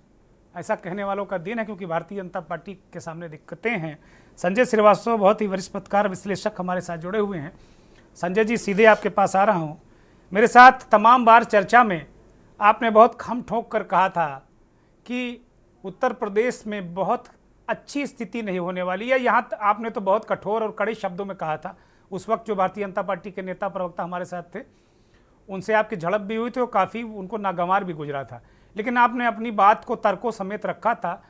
ऐसा कहने वालों का दिन है क्योंकि भारतीय जनता पार्टी के सामने दिक्कतें हैं। संजय श्रीवास्तव बहुत ही वरिष्ठ पत्रकार विश्लेषक हमारे साथ जुड़े हुए हैं। संजय जी, सीधे आपके पास आ रहा हूँ। मेरे साथ तमाम बार चर्चा में आपने बहुत खम ठोक कर कहा था कि उत्तर प्रदेश में बहुत अच्छी स्थिति नहीं होने वाली है। यहाँ आपने तो बहुत कठोर और कड़े शब्दों में कहा था। उस वक्त जो भारतीय जनता पार्टी के नेता प्रवक्ता हमारे साथ थे, उनसे आपकी झड़प भी हुई थी और काफ़ी उनको नागवार भी गुजरा था, लेकिन आपने अपनी बात को तर्कों समेत रखा था।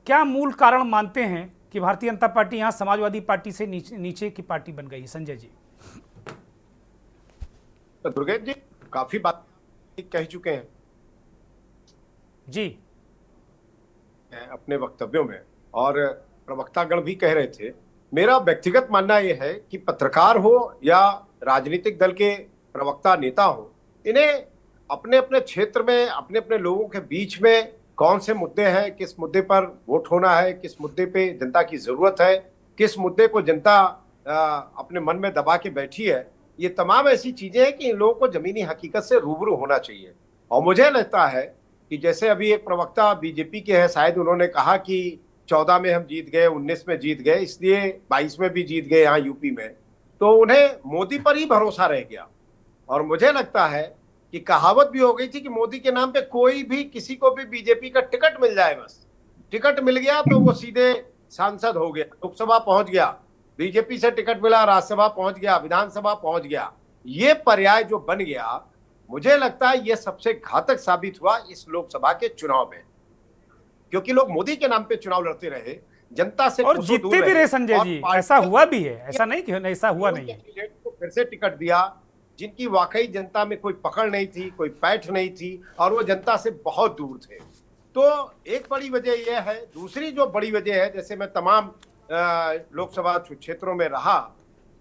क्या मूल कारण मानते हैं कि भारतीय जनता पार्टी यहाँ समाजवादी पार्टी से नीचे की पार्टी बन गई? संजय जी। दुर्गेश जी काफी बात कह चुके हैं जी अपने वक्तव्यों में, और प्रवक्तागण भी कह रहे थे। मेरा व्यक्तिगत मानना यह है कि पत्रकार हो या राजनीतिक दल के प्रवक्ता नेता हो, इन्हें अपने अपने क्षेत्र में अपने अपने लोगों के बीच में कौन से मुद्दे हैं, किस मुद्दे पर वोट होना है, किस मुद्दे पे जनता की जरूरत है, किस मुद्दे को जनता अपने मन में दबा के बैठी है, ये तमाम ऐसी चीजें हैं कि इन लोगों को जमीनी हकीकत से रूबरू होना चाहिए। और मुझे लगता है कि जैसे अभी एक प्रवक्ता बीजेपी के हैं, शायद उन्होंने कहा कि 14 में हम जीत गए, 19 में जीत गए, इसलिए 22 में भी जीत गए यहाँ यूपी में, तो उन्हें मोदी पर ही भरोसा रह गया। और मुझे लगता है कि कहावत भी हो गई थी कि मोदी के नाम पे कोई भी किसी को भी बीजेपी का टिकट मिल जाए, बस टिकट मिल गया तो वो सीधे सांसद हो गया, लोकसभा पहुंच गया, बीजेपी से टिकट मिला, राज्यसभा पहुंच गया, विधानसभा पहुंच गया। ये पर्याय जो बन गया, मुझे लगता है ये सबसे घातक साबित हुआ इस लोकसभा के चुनाव में, क्योंकि लोग मोदी के नाम पे चुनाव लड़ते रहे, जनता से और कोसों दूर जीतते भी रहे संजय और जी, पार्टी ऐसा हुआ भी है, ऐसा नहीं कि ऐसा हुआ नहीं है। कैंडिडेट को फिर से टिकट दिया जिनकी वाकई जनता में कोई पकड़ नहीं थी, कोई पैठ नहीं थी और वो जनता से बहुत दूर थे। तो एक बड़ी वजह यह है। दूसरी जो बड़ी वजह है, जैसे मैं तमाम लोकसभा क्षेत्रों में रहा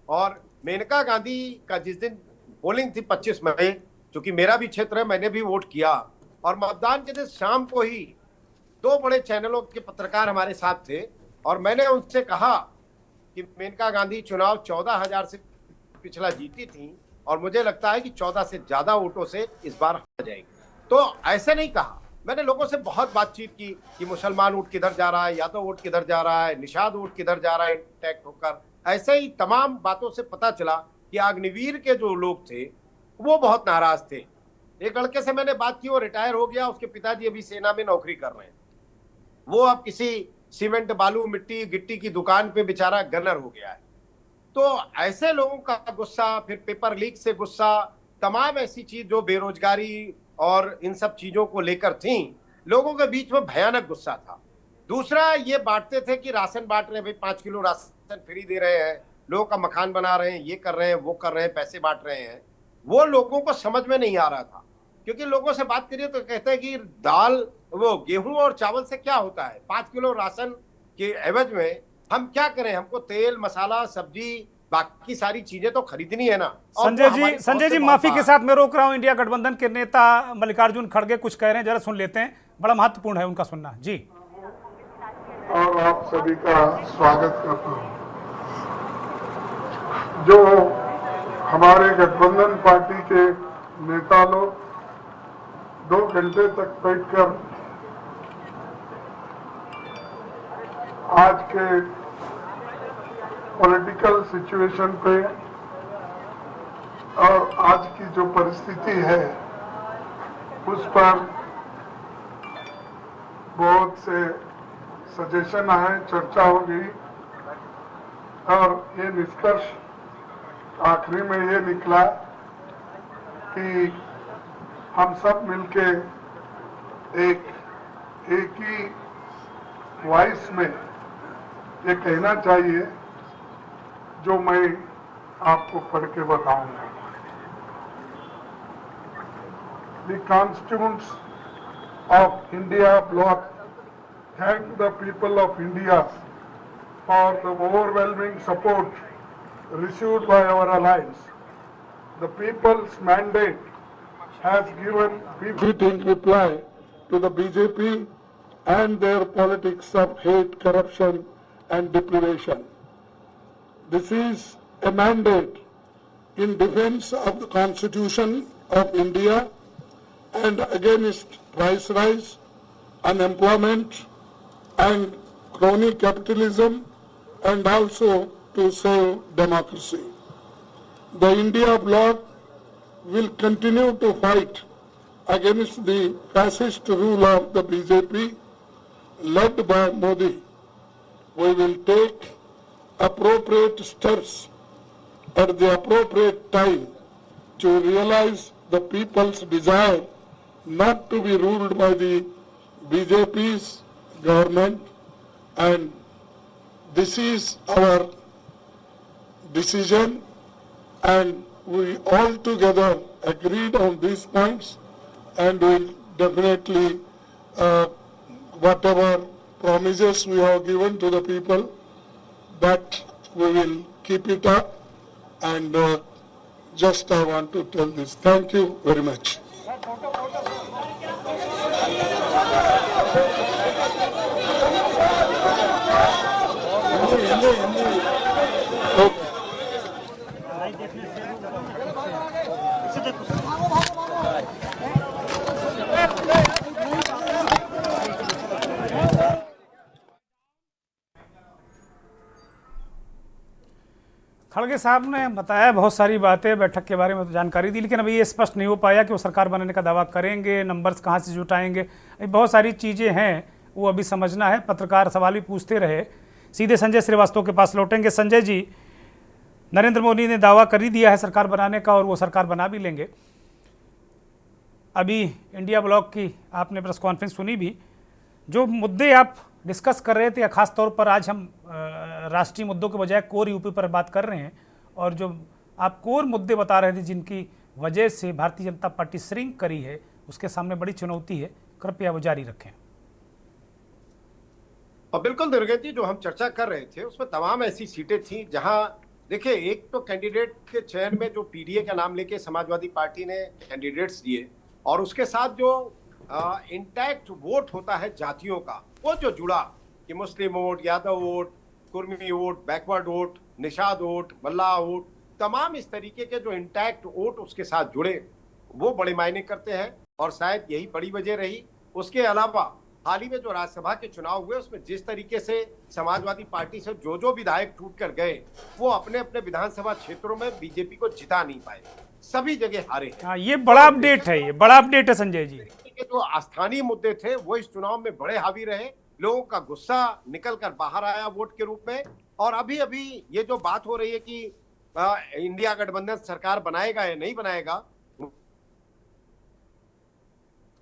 और मेनका गांधी का जिस दिन पोलिंग थी 25 मई, क्योंकि मेरा भी क्षेत्र है, मैंने भी वोट किया और मतदान के दिन शाम को ही 2 बड़े चैनलों के पत्रकार हमारे साथ थे और मैंने उनसे कहा कि मेनका गांधी चुनाव 14,000 से पिछला जीती थी और मुझे लगता है कि 14 से ज्यादा वोटों से इस बार हार जाएगी। तो ऐसे नहीं कहा, मैंने लोगों से बहुत बातचीत की कि मुसलमान वोट किधर जा रहा है, यादव वोट किधर जा रहा है, निषाद वोट किधर जा रहा है इंटैक्ट होकर। ऐसे ही तमाम बातों से पता चला कि अग्निवीर के जो लोग थे वो बहुत नाराज थे। एक लड़के से मैंने बात की, वो रिटायर हो गया, उसके पिताजी अभी सेना में नौकरी कर रहे हैं, वो अब किसी सीमेंट बालू मिट्टी गिट्टी की दुकान पे बेचारा गनर हो गया है। तो ऐसे लोगों का गुस्सा, फिर पेपर लीक से गुस्सा, तमाम ऐसी चीज जो बेरोजगारी और इन सब चीजों को लेकर थी, लोगों के बीच में भयानक गुस्सा था। दूसरा ये बांटते थे कि राशन बांट रहे हैं, भाई 5 किलो राशन फ्री दे रहे हैं, लोगों का मकान बना रहे हैं, ये कर रहे हैं, वो कर रहे हैं, पैसे बांट रहे हैं। वो लोगों को समझ में नहीं आ रहा था, क्योंकि लोगों से बात करिए तो कहते हैं कि दाल, वो गेहूं और चावल से क्या होता है, 5 किलो राशन के एवज में हम क्या करें, हमको तेल मसाला सब्जी बाकी सारी चीजें तो खरीदनी है ना। संजय जी माफी के साथ मैं रोक रहा हूं, इंडिया गठबंधन के नेता मल्लिकार्जुन खड़गे कुछ कह रहे हैं, जरा सुन लेते हैं, बड़ा महत्वपूर्ण है उनका सुनना जी। और आप सभी का स्वागत करता हूं। जो हमारे गठबंधन पार्टी के नेता लोग 2 घंटे तक बैठकर आज के पॉलिटिकल सिचुएशन पे और आज की जो परिस्थिति है उस पर बहुत से सजेशन आए, चर्चा हो गई और ये निष्कर्ष आखिरी में ये निकला कि हम सब मिलके एक ही वॉइस में ये कहना चाहिए जो मैं आपको पढ़ के बताऊंगा। The constituents of India bloc thank the people of India for the overwhelming support received by our alliance. The people's mandate has given befitting reply to the BJP and their politics of hate, corruption and deprivation. This is a mandate in defense of the Constitution of India and against price rise, unemployment and crony capitalism, and also to save democracy. The India bloc will continue to fight against the fascist rule of the BJP led by Modi. We will take appropriate steps at the appropriate time to realize the people's desire not to be ruled by the BJP's government, and this is our decision, and we all together agreed on these points, and will definitely whatever promises we have given to the people, that we will keep it up, and just I want to tell this. Thank you very much. खड़गे साहब ने बताया बहुत सारी बातें, बैठक के बारे में तो जानकारी दी, लेकिन अभी ये स्पष्ट नहीं हो पाया कि वो सरकार बनाने का दावा करेंगे, नंबर्स कहाँ से जुटाएंगे, बहुत सारी चीज़ें हैं वो अभी समझना है। पत्रकार सवाल भी पूछते रहे। सीधे संजय श्रीवास्तव के पास लौटेंगे। संजय जी, नरेंद्र मोदी ने दावा कर ही दिया है सरकार बनाने का और वो सरकार बना भी लेंगे। अभी इंडिया ब्लॉक की आपने प्रेस कॉन्फ्रेंस सुनी भी, जो मुद्दे आप डिस्कस कर रहे थे, खास तौर पर आज हम राष्ट्रीय मुद्दों के बजाय कोर यूपी पर बात कर रहे हैं, और जो आप कोर मुद्दे बता रहे थे जिनकी वजह से भारतीय जनता पार्टी श्रिंक करी है, उसके सामने बड़ी चुनौती है, कृपया वो जारी रखें। और बिल्कुल निर्गत जी, जो हम चर्चा कर रहे थे उसमें तमाम ऐसी सीटें थी जहां देखिए, एक तो कैंडिडेट के चयन में जो पीडीए का नाम लेके समाजवादी पार्टी ने कैंडिडेट्स दिए, और उसके साथ जो इंटैक्ट वोट होता है जातियों का, वो जो जुड़ा कि Muslim vote, Yadav vote, Kurmi vote, backward vote, Nishad vote, Mallah vote, तमाम इस तरीके के जो इंटैक्ट वोट उसके साथ जुड़े, वो बड़े मायने करते हैं, और शायद यही बड़ी वजह रही। उसके अलावा हाल ही में जो राज्यसभा के चुनाव हुए, उसमें जिस तरीके से समाजवादी पार्टी से जो विधायक टूट कर गए, वो अपने अपने विधानसभा क्षेत्रों में बीजेपी को जिता नहीं पाए, सभी जगह हारे हैं। हाँ, ये बड़ा अपडेट है, ये बड़ा अपडेट है संजय जी। जो स्थानीय मुद्दे थे वो इस चुनाव में बड़े हावी रहे, लोगों का गुस्सा निकल कर बाहर आया वोट के रूप में। और अभी अभी ये जो बात हो रही है कि इंडिया गठबंधन सरकार बनाएगा या नहीं बनाएगा,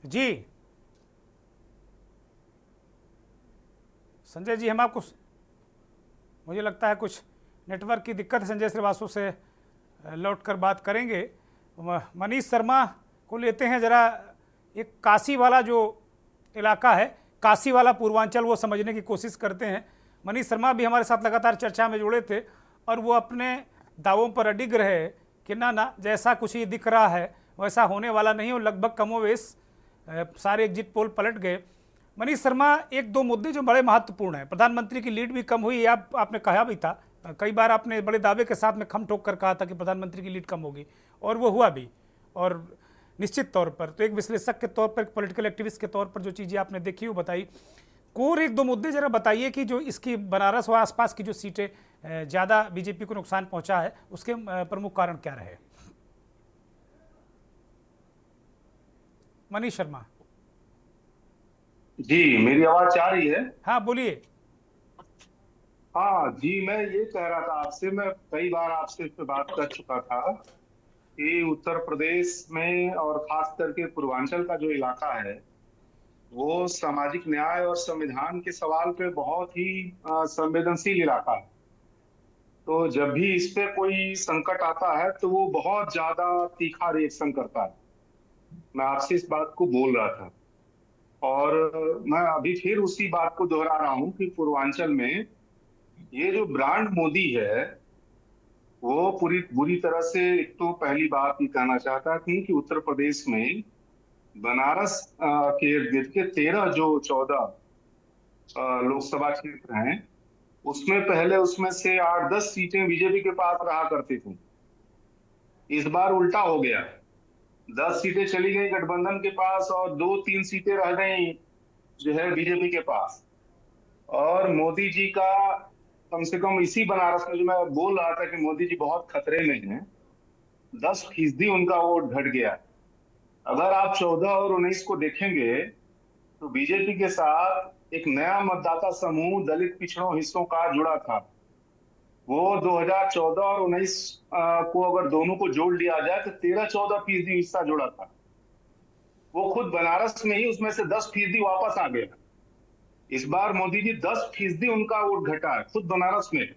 जी संजय जी, हम आपको, मुझे लगता है कुछ नेटवर्क की दिक्कत है, संजय श्रीवास्तव से लौटकर बात करेंगे। मनीष शर्मा को लेते हैं जरा। एक काशी वाला जो इलाका है, काशी वाला पूर्वांचल, वो समझने की कोशिश करते हैं। मनीष शर्मा भी हमारे साथ लगातार चर्चा में जुड़े थे, और वो अपने दावों पर अडिग रहे कि ना जैसा कुछ ही दिख रहा है वैसा होने वाला नहीं, और लगभग कमोवेश सारे एग्जिट पोल पलट गए। मनीष शर्मा, एक दो मुद्दे जो बड़े महत्वपूर्ण हैं, प्रधानमंत्री की लीड भी कम हुई, आपने कहा भी था, कई बार आपने बड़े दावे के साथ में खम ठोक कर कहा था कि प्रधानमंत्री की लीड कम होगी, और वो हुआ भी। और निश्चित तौर पर तो एक विश्लेषक के तौर पर, एक पॉलिटिकल एक्टिविस्ट के तौर पर जो चीज़ें आपने देखी वो बताई। कोर एक दो मुद्दे जरा बताइए कि जो इसकी बनारस व आसपास की जो सीटें ज़्यादा बीजेपी को नुकसान पहुंचा है, उसके प्रमुख कारण क्या रहे? मनीष शर्मा जी, मेरी आवाज आ रही है? हाँ, बोलिए। हाँ जी, मैं ये कह रहा था आपसे, मैं कई बार आपसे इस पे बात कर चुका था कि उत्तर प्रदेश में और खास करके पूर्वांचल का जो इलाका है, वो सामाजिक न्याय और संविधान के सवाल पे बहुत ही संवेदनशील इलाका है। तो जब भी इस पे कोई संकट आता है तो वो बहुत ज्यादा तीखा रिएक्शन करता है। मैं आपसे इस बात को बोल रहा था, और मैं अभी फिर उसी बात को दोहरा रहा हूं कि पूर्वांचल में ये जो ब्रांड मोदी है, वो बुरी तरह से, एक तो पहली बात ये कहना चाहता थी कि उत्तर प्रदेश में बनारस के इर्द गिर्द के 14 लोकसभा क्षेत्र हैं, उसमें पहले उसमें से 8-10 सीटें बीजेपी के पास रहा करती थी। इस बार उल्टा हो गया, 10 सीटें चली गई गठबंधन के पास और 2-3 सीटें रह गई जो है बीजेपी के पास। और मोदी जी का कम से कम इसी बनारस में, जो मैं बोल रहा था कि मोदी जी बहुत खतरे में हैं, 10% उनका वोट घट गया। अगर आप 14 और 19 को देखेंगे तो बीजेपी के साथ एक नया मतदाता समूह दलित पिछड़ों हिस्सों का जुड़ा था। वो 2014 और 19 को अगर दोनों को जोड़ लिया जाए तो 13-14% हिस्सा जुड़ा था। वो खुद बनारस में ही उसमें से 10% वापस आ गया। इस बार मोदी जी 10% उनका वोट घटा है खुद बनारस में,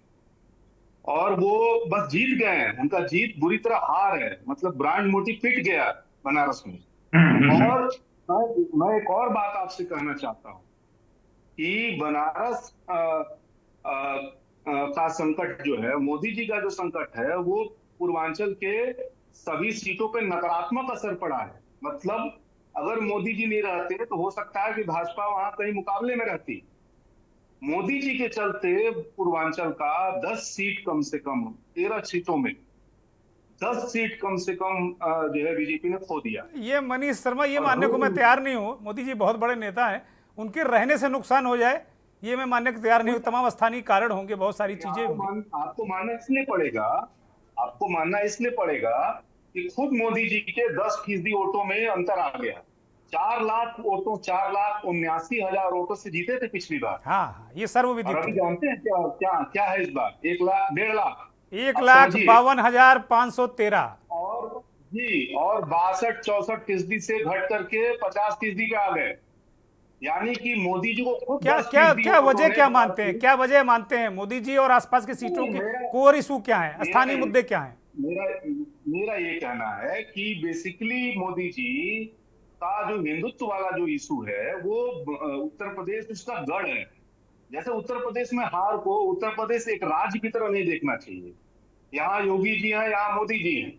और वो बस जीत गए हैं। उनका जीत बुरी तरह हार है, मतलब ब्रांड मोदी पिट गया बनारस में। और मैं एक और बात आपसे कहना चाहता हूं कि बनारस का संकट जो है, मोदी जी का जो संकट है, वो पूर्वांचल के सभी सीटों पे नकारात्मक असर पड़ा है। मतलब अगर मोदी जी नहीं रहते तो हो सकता है कि भाजपा वहां कहीं मुकाबले में रहती। मोदी जी के चलते पूर्वांचल का 10 सीट कम से कम, 13 सीटों में 10 सीट कम से कम जो है बीजेपी ने खो दिया। ये मनीष शर्मा, ये मानने को मैं तैयार नहीं हूँ, मोदी जी बहुत बड़े नेता हैं, उनके रहने से नुकसान हो जाए ये मैं मानने को तैयार नहीं हूँ। तमाम स्थानीय कारण होंगे, बहुत सारी चीजें होंगी। आपको मानना इसलिए पड़ेगा कि खुद मोदी जी के 10% वोटों में अंतर आ गया। 4 लाख वोटों, 4,79,000 वोटों से जीते थे पिछली बार। हाँ, ये सर्वविदित। अभी जानते हैं क्या है इस बार? 1 लाख, 1.5 लाख, 1,52,513 और जी, और 62-64% से घट करके 50% पे आ गए। यानी कि मोदी जी को खुद क्या 10 क्या सीट दी क्या और वजह उन्होंने क्या 12 मानते हैं, सीट। क्या वजह मानते हैं मोदी जी और आसपास की सीटों की मेरा- कोर इशू क्या है, स्थानीय मुद्दे क्या हैं? मेरा मेरा ये कहना है कि बेसिकली मोदी जी का जो हिंदुत्व वाला जो इशू है वो उत्तर प्रदेश उसका गढ़ है। जैसे उत्तर प्रदेश में हार को उत्तर प्रदेश एक राज्य की तरह नहीं देखना चाहिए। यहाँ योगी जी हैं, यहाँ मोदी जी हैं।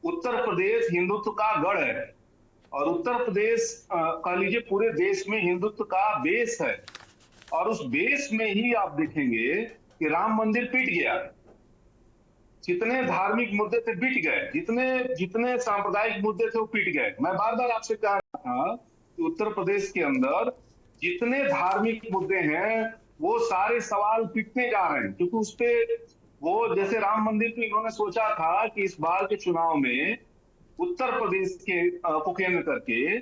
उत्तर प्रदेश हिंदुत्व का गढ़ है और उत्तर प्रदेश कह लीजिए पूरे देश में हिंदुत्व का बेस है। और उस बेस में ही आप देखेंगे कि राम मंदिर पिट गया, जितने धार्मिक मुद्दे थे पिट गए, जितने जितने सांप्रदायिक मुद्दे थे वो पिट गए। मैं बार बार आपसे कह रहा था कि उत्तर प्रदेश के अंदर जितने धार्मिक मुद्दे हैं वो सारे सवाल पिटने जा रहे हैं, क्योंकि उस पे वो जैसे राम मंदिर पे इन्होंने सोचा था कि इस बार के चुनाव में उत्तर प्रदेश के को केंद्र करके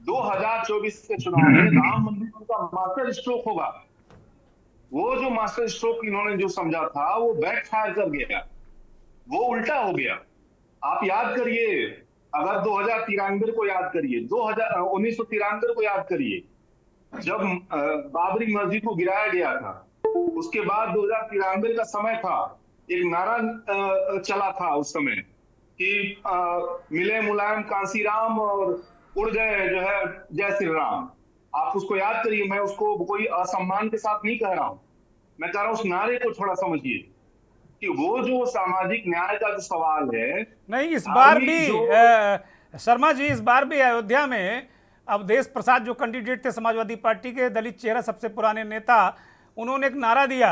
2024 के चुनाव में राम मंदिर का मास्टर स्ट्रोक होगा। वो जो मास्टर स्ट्रोक इन्होंने जो समझा था वो बैकफायर कर गया, वो उल्टा हो गया। आप याद करिए, अगर 2093 को याद करिए, 1993 को याद करिए, जब बाबरी मस्जिद को गिराया गया था, उसके बाद 2093 का समय था, एक नारा चला था उस समय कि मिले मुलायम कांसीराम और उड़ गए जो है जय श्री राम। आप उसको याद करिए, मैं उसको कोई असम्मान के साथ नहीं कह रहा हूं, मैं कह रहा हूं उस नारे को थोड़ा समझिए कि वो जो सामाजिक न्याय का जो सवाल है। नहीं, इस बार भी शर्मा जी, इस बार भी अयोध्या में अवधेश प्रसाद जो कैंडिडेट थे समाजवादी पार्टी के, दलित चेहरा, सबसे पुराने नेता, उन्होंने एक नारा दिया,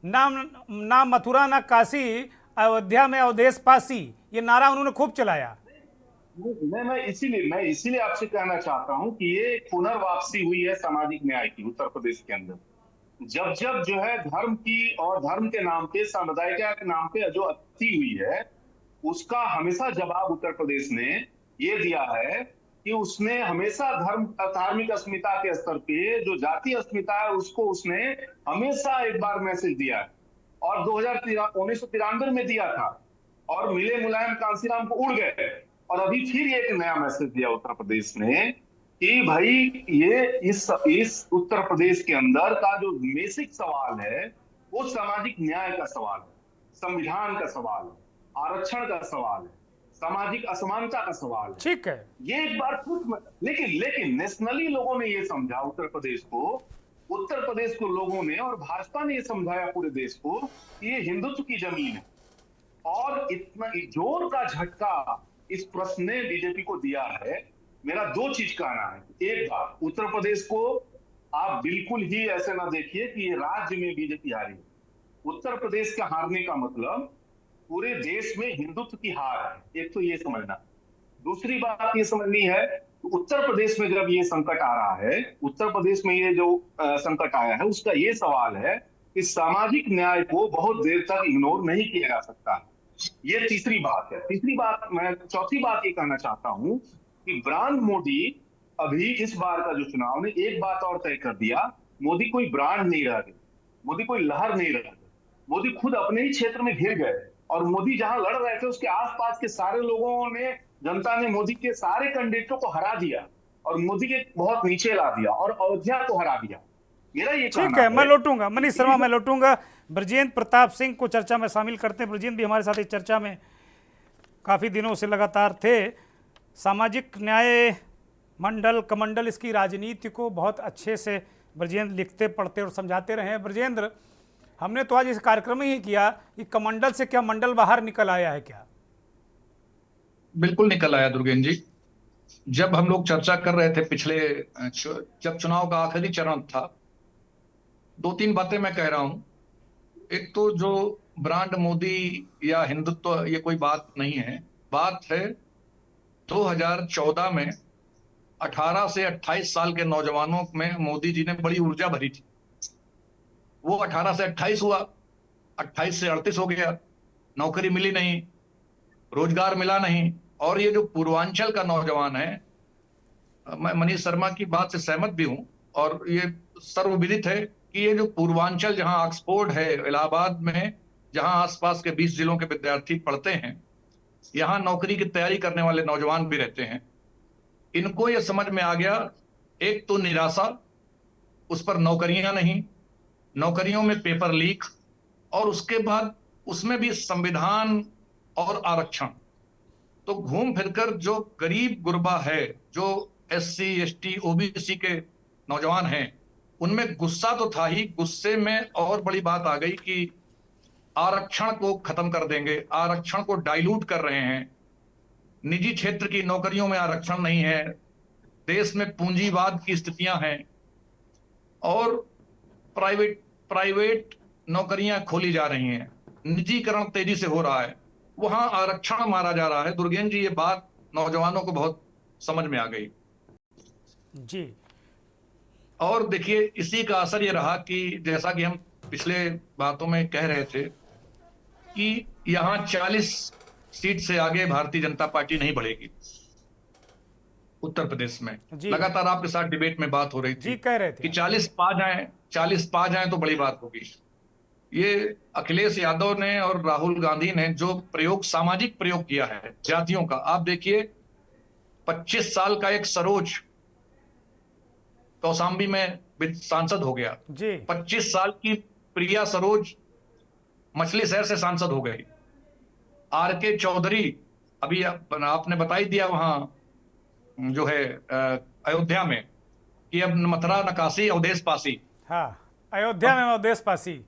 ना मथुरा ना काशी, अयोध्या में अवधेश पासी। ये नारा उन्होंने खूब चलाया। मैं इसीलिए आपसे कहना चाहता हूं कि ये पुनर्वापसी हुई है सामाजिक न्याय की उत्तर प्रदेश के अंदर। जब जब जो है धर्म की और धर्म के नाम पे, सामुदायिकता के नाम पे जो अति हुई है, उसका हमेशा जवाब उत्तर प्रदेश ने ये दिया है कि उसने हमेशा धार्मिक अस्मिता के स्तर पे जो जातीय अस्मिता है उसको उसने हमेशा एक बार मैसेज दिया है। और 1993 में दिया था और मिले मुलायम कांसीराम को उड़ गए, और अभी फिर एक नया मैसेज दिया उत्तर प्रदेश ने कि भाई ये इस उत्तर प्रदेश के अंदर का जो बेसिक सवाल है वो सामाजिक न्याय का सवाल है, संविधान का सवाल है, आरक्षण का सवाल है, सामाजिक असमानता का सवाल है। ठीक है, ये एक बार लेकिन नेशनली लोगों ने ये समझा उत्तर प्रदेश को लोगों ने और भाजपा ने ये समझाया पूरे देश को कि ये हिंदुत्व की जमीन है। और इतना जोर का झटका इस प्रश्न ने बीजेपी को दिया है। मेरा दो चीज कहना है। एक बात, उत्तर प्रदेश को आप बिल्कुल ही ऐसे ना देखिए कि ये राज्य में बीजेपी हारी है। उत्तर प्रदेश का हारने का मतलब पूरे देश में हिंदुत्व की हार है, एक तो ये समझना। दूसरी बात ये समझनी है, उत्तर प्रदेश में जब ये संकट आ रहा है, उत्तर प्रदेश में ये जो संकट आया है उसका ये सवाल है कि सामाजिक न्याय को बहुत देर तक इग्नोर नहीं किया जा सकता। ये तीसरी बात है। चौथी बात ये कहना चाहता हूं कि ब्रांड मोदी अभी इस बार का जो चुनाव ने एक बात और तय कर दिया, मोदी कोई ब्रांड नहीं रह गए, मोदी कोई लहर नहीं रह गए, मोदी खुद अपने ही क्षेत्र में घिर गए। और मोदी जहां लड़ रहे थे उसके आसपास के सारे लोगों ने, जनता ने मोदी के सारे कैंडिडेटों को हरा दिया और मोदी के बहुत नीचे ला दिया और अयोध्या को हरा दिया। मेरा ये ठीक है, मैं लौटूंगा, मनीष शर्मा मैं लौटूंगा। ब्रजेंद्र प्रताप सिंह को चर्चा में शामिल करते हैं। ब्रजेंद्र भी हमारे साथ इस चर्चा में काफ़ी दिनों से लगातार थे। सामाजिक न्याय मंडल कमंडल, इसकी राजनीति को बहुत अच्छे से ब्रजेंद्र लिखते पढ़ते और समझाते रहे हैं। ब्रजेंद्र, हमने तो आज इस कार्यक्रम में ही किया कि कमंडल से क्या मंडल बाहर निकल आया है क्या? बिल्कुल निकल आया दुर्गेन्द्र जी। जब हम लोग चर्चा कर रहे थे पिछले, जब चुनाव का आखिरी चरण था, दो तीन बातें मैं कह रहा हूं। एक तो जो ब्रांड मोदी या हिंदुत्व, ये कोई बात नहीं है। बात है 2014 में 18 से 28 साल के नौजवानों में मोदी जी ने बड़ी ऊर्जा भरी थी। वो 18 से 28 हुआ, 28 से 38 हो गया, नौकरी मिली नहीं, रोजगार मिला नहीं। और ये जो पूर्वांचल का नौजवान है, मैं मनीष शर्मा की बात से सहमत भी हूं, और ये सर्वविदित है कि ये जो पूर्वांचल, जहां ऑक्सफोर्ड है इलाहाबाद में, जहां आसपास के 20 जिलों के विद्यार्थी पढ़ते हैं, यहाँ नौकरी की तैयारी करने वाले नौजवान भी रहते हैं। इनको ये समझ में आ गया एक तो निराशा, उस पर नौकरियां नहीं, नौकरियों में पेपर लीक, और उसके बाद उसमें भी संविधान और आरक्षण। तो घूम फिरकर जो गरीब गुरबा है, जो SC ST OBC के नौजवान हैं, उनमें गुस्सा तो था ही, गुस्से में और बड़ी बात आ गई कि आरक्षण को खत्म कर देंगे, आरक्षण को डाइल्यूट कर रहे हैं, निजी क्षेत्र की नौकरियों में आरक्षण नहीं है, देश में पूंजीवाद की स्थितियां हैं और प्राइवेट नौकरियां खोली जा रही हैं, निजीकरण तेजी से हो रहा है, वहां आरक्षण मारा जा रहा है। दुर्गेन जी, ये बात नौजवानों को बहुत समझ में आ गई जी। और देखिए, इसी का असर ये रहा कि जैसा कि हम पिछले बातों में कह रहे थे कि यहां 40 सीट से आगे भारतीय जनता पार्टी नहीं बढ़ेगी उत्तर प्रदेश में। लगातार आपके साथ डिबेट में बात हो रही थी, कह रहे थे कि 40 पा जाएं तो बड़ी बात होगी। ये अखिलेश यादव ने और राहुल गांधी ने जो सामाजिक प्रयोग किया है जातियों का, आप देखिए, 25 साल का एक सरोज कौशाम्बी में सांसद हो गया जी। 25 साल की प्रिया सरोज मछली शहर से सांसद हो गई। RK चौधरी, अभी आपने बता ही दिया वहां जो है अयोध्या में, कि अब मथुरा नकाशी अवधेश पासी। हाँ, अयोध्या में अवधेश पासी,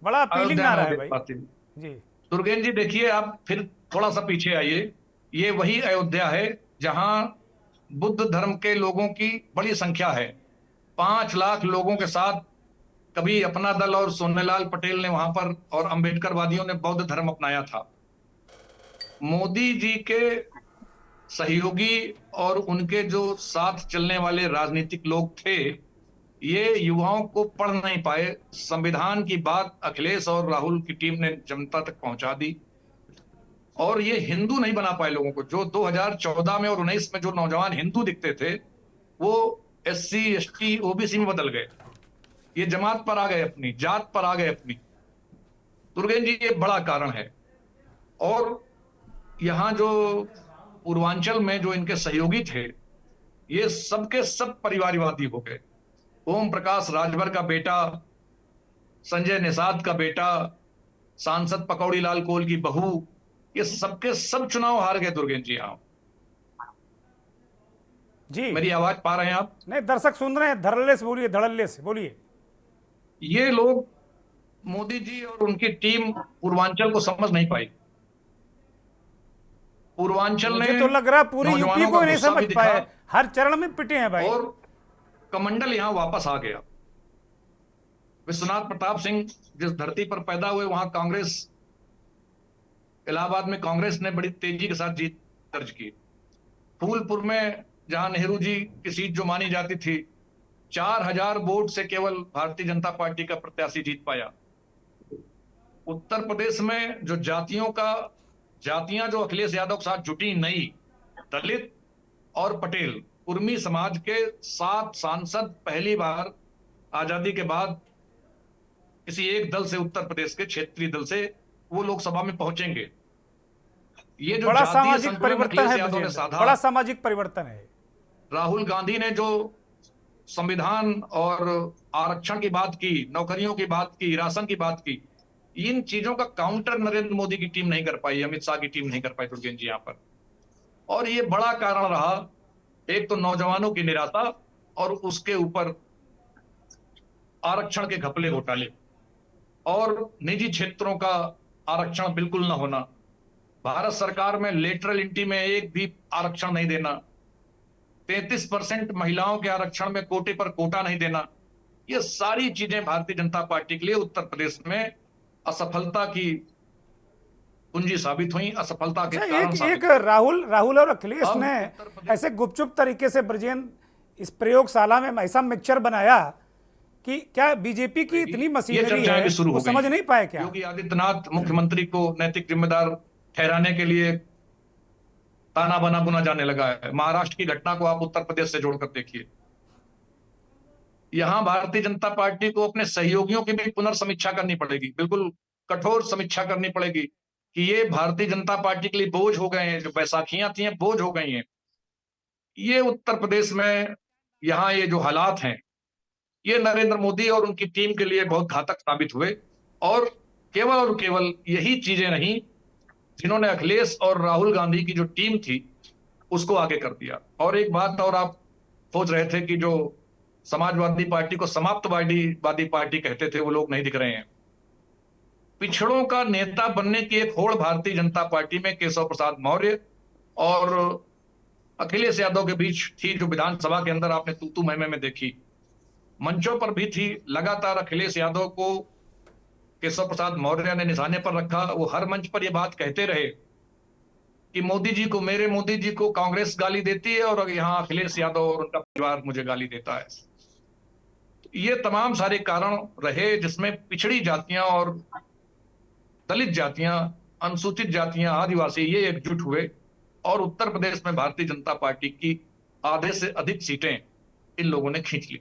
बड़ा अपीलिंग आ रहा है भाई जी। दुर्गेन जी, देखिए आप फिर थोड़ा सा पीछे आइए, ये वही अयोध्या है जहां बुद्ध धर्म के लोगों की बड़ी संख्या है। 5 लाख लोगों के साथ कभी अपना दल और सोनेलाल पटेल ने वहां पर और अंबेडकरवादियों ने बौद्ध धर्म अपनाया था। मोदी जी के सहयोगी और उनके जो साथ चलने वाले राजनीतिक लोग थे, ये युवाओं को पढ़ नहीं पाए। संविधान की बात अखिलेश और राहुल की टीम ने जनता तक पहुंचा दी और ये हिंदू नहीं बना पाए लोगों को। जो 2014 में और 19 में जो नौजवान हिंदू दिखते थे, वो SC ST OBC में बदल गए। ये जमात पर आ गए, अपनी जात पर आ गए अपनी। दुर्गेन जी, ये बड़ा कारण है। और यहां जो पूर्वांचल में जो इनके सहयोगी थे, ये सबके सब परिवारवादी हो गए। ओम प्रकाश राजभर का बेटा, संजय निषाद का बेटा, सांसद पकौड़ी लाल कोल की बहू, ये सबके सब चुनाव हार गए दुर्गेन जी। आप जी, मेरी आवाज पा रहे हैं आप? नहीं, दर्शक सुन रहे हैं, धड़ल्ले से बोलिए, धड़ल्ले से बोलिए। ये लोग, मोदी जी और उनकी टीम पूर्वांचल को समझ नहीं पाई। पूर्वांचल ने, मुझे तो लग रहा पूरी यूपी को नहीं समझ पाए, हर चरण में पिटे हैं भाई। और कमंडल यहां वापस आ गया। विश्वनाथ प्रताप सिंह जिस धरती पर पैदा हुए, वहां कांग्रेस, इलाहाबाद में कांग्रेस ने बड़ी तेजी के साथ जीत दर्ज की। फूलपुर में जहां नेहरू जी की सीट जो मानी जाती थी, 4000 वोट से केवल भारतीय जनता पार्टी का प्रत्याशी जीत पाया। उत्तर प्रदेश में जो जातियां जो अखिलेश यादव के साथ जुटी, नई दलित और पटेल, कुर्मी समाज के 7 सांसद पहली बार आजादी के बाद किसी एक दल से, उत्तर प्रदेश के क्षेत्रीय दल से, वो लोकसभा में पहुंचेंगे। ये जो बड़ा सामाजिक संतुलन परिवर्तन अखिलेश है, यादव ने साधा, बड़ा सामाजिक परिवर्तन है। राहुल गांधी ने जो संविधान और आरक्षण की बात की, नौकरियों की बात की, राशन की बात की, इन चीजों का काउंटर नरेंद्र मोदी की टीम नहीं कर पाई, अमित शाह की टीम नहीं कर पाई दुर्गेन जी यहाँ पर। और ये बड़ा कारण रहा, एक तो नौजवानों की निराशा और उसके ऊपर आरक्षण के घपले घोटाले और निजी क्षेत्रों का आरक्षण बिल्कुल ना होना, भारत सरकार में लेटरल एंट्री में एक भी आरक्षण नहीं देना, 33% महिलाओं के आरक्षण में कोटे पर कोटा नहीं देना, ये सारी चीजें भारतीय जनता पार्टी के लिए उत्तर प्रदेश में असफलता की कुंजी साबित हुई, असफलता के कारण एक राहुल और अखिलेश ने ऐसे गुपचुप तरीके से ब्रजेन इस प्रयोगशाला में ऐसा मिक्सचर बनाया कि क्या बीजेपी की इतनी मशीनरी है वो समझ नहीं पाए क्या? योगी आदित्यनाथ मुख्यमंत्री को नैतिक जिम्मेदार ठहराने के लिए ताना बना बुना जाने लगा है। महाराष्ट्र की घटना को आप उत्तर प्रदेश से जोड़कर देखिए। यहां भारतीय जनता पार्टी को अपने सहयोगियों की भी पुनर्समीक्षा करनी पड़ेगी, बिल्कुल कठोर समीक्षा करनी पड़ेगी कि ये भारतीय जनता पार्टी के लिए बोझ हो गए हैं, जो बैसाखियां थी बोझ हो गई हैं। ये उत्तर प्रदेश में यहाँ ये जो हालात हैं ये नरेंद्र मोदी और उनकी टीम के लिए बहुत घातक साबित हुए, और केवल यही चीजें नहीं जिन्होंने अखिलेश और राहुल गांधी की जो टीम थी उसको आगे कर दिया। और एक बात और, आप सोच रहे थे कि जो समाजवादी पार्टी को समाप्तवादी पार्टी कहते थे वो लोग नहीं दिख रहे हैं। पिछड़ों का नेता बनने की एक होड़ भारतीय जनता पार्टी में केशव प्रसाद मौर्य और अखिलेश यादव के बीच थी, जो विधानसभा के अंदर आपने तू मैं में देखी, मंचों पर भी थी। लगातार अखिलेश यादव को केशव प्रसाद मौर्य ने निशाने पर रखा। वो हर मंच पर ये बात कहते रहे कि मोदी जी को, मेरे मोदी जी को कांग्रेस गाली देती है और यहाँ अखिलेश यादव और उनका परिवार मुझे गाली देता है। ये तमाम सारे कारण रहे जिसमें पिछड़ी जातियां और दलित जातियां, अनुसूचित जातियां, आदिवासी ये एकजुट हुए और उत्तर प्रदेश में भारतीय जनता पार्टी की आधे से अधिक सीटें इन लोगों ने खींच ली।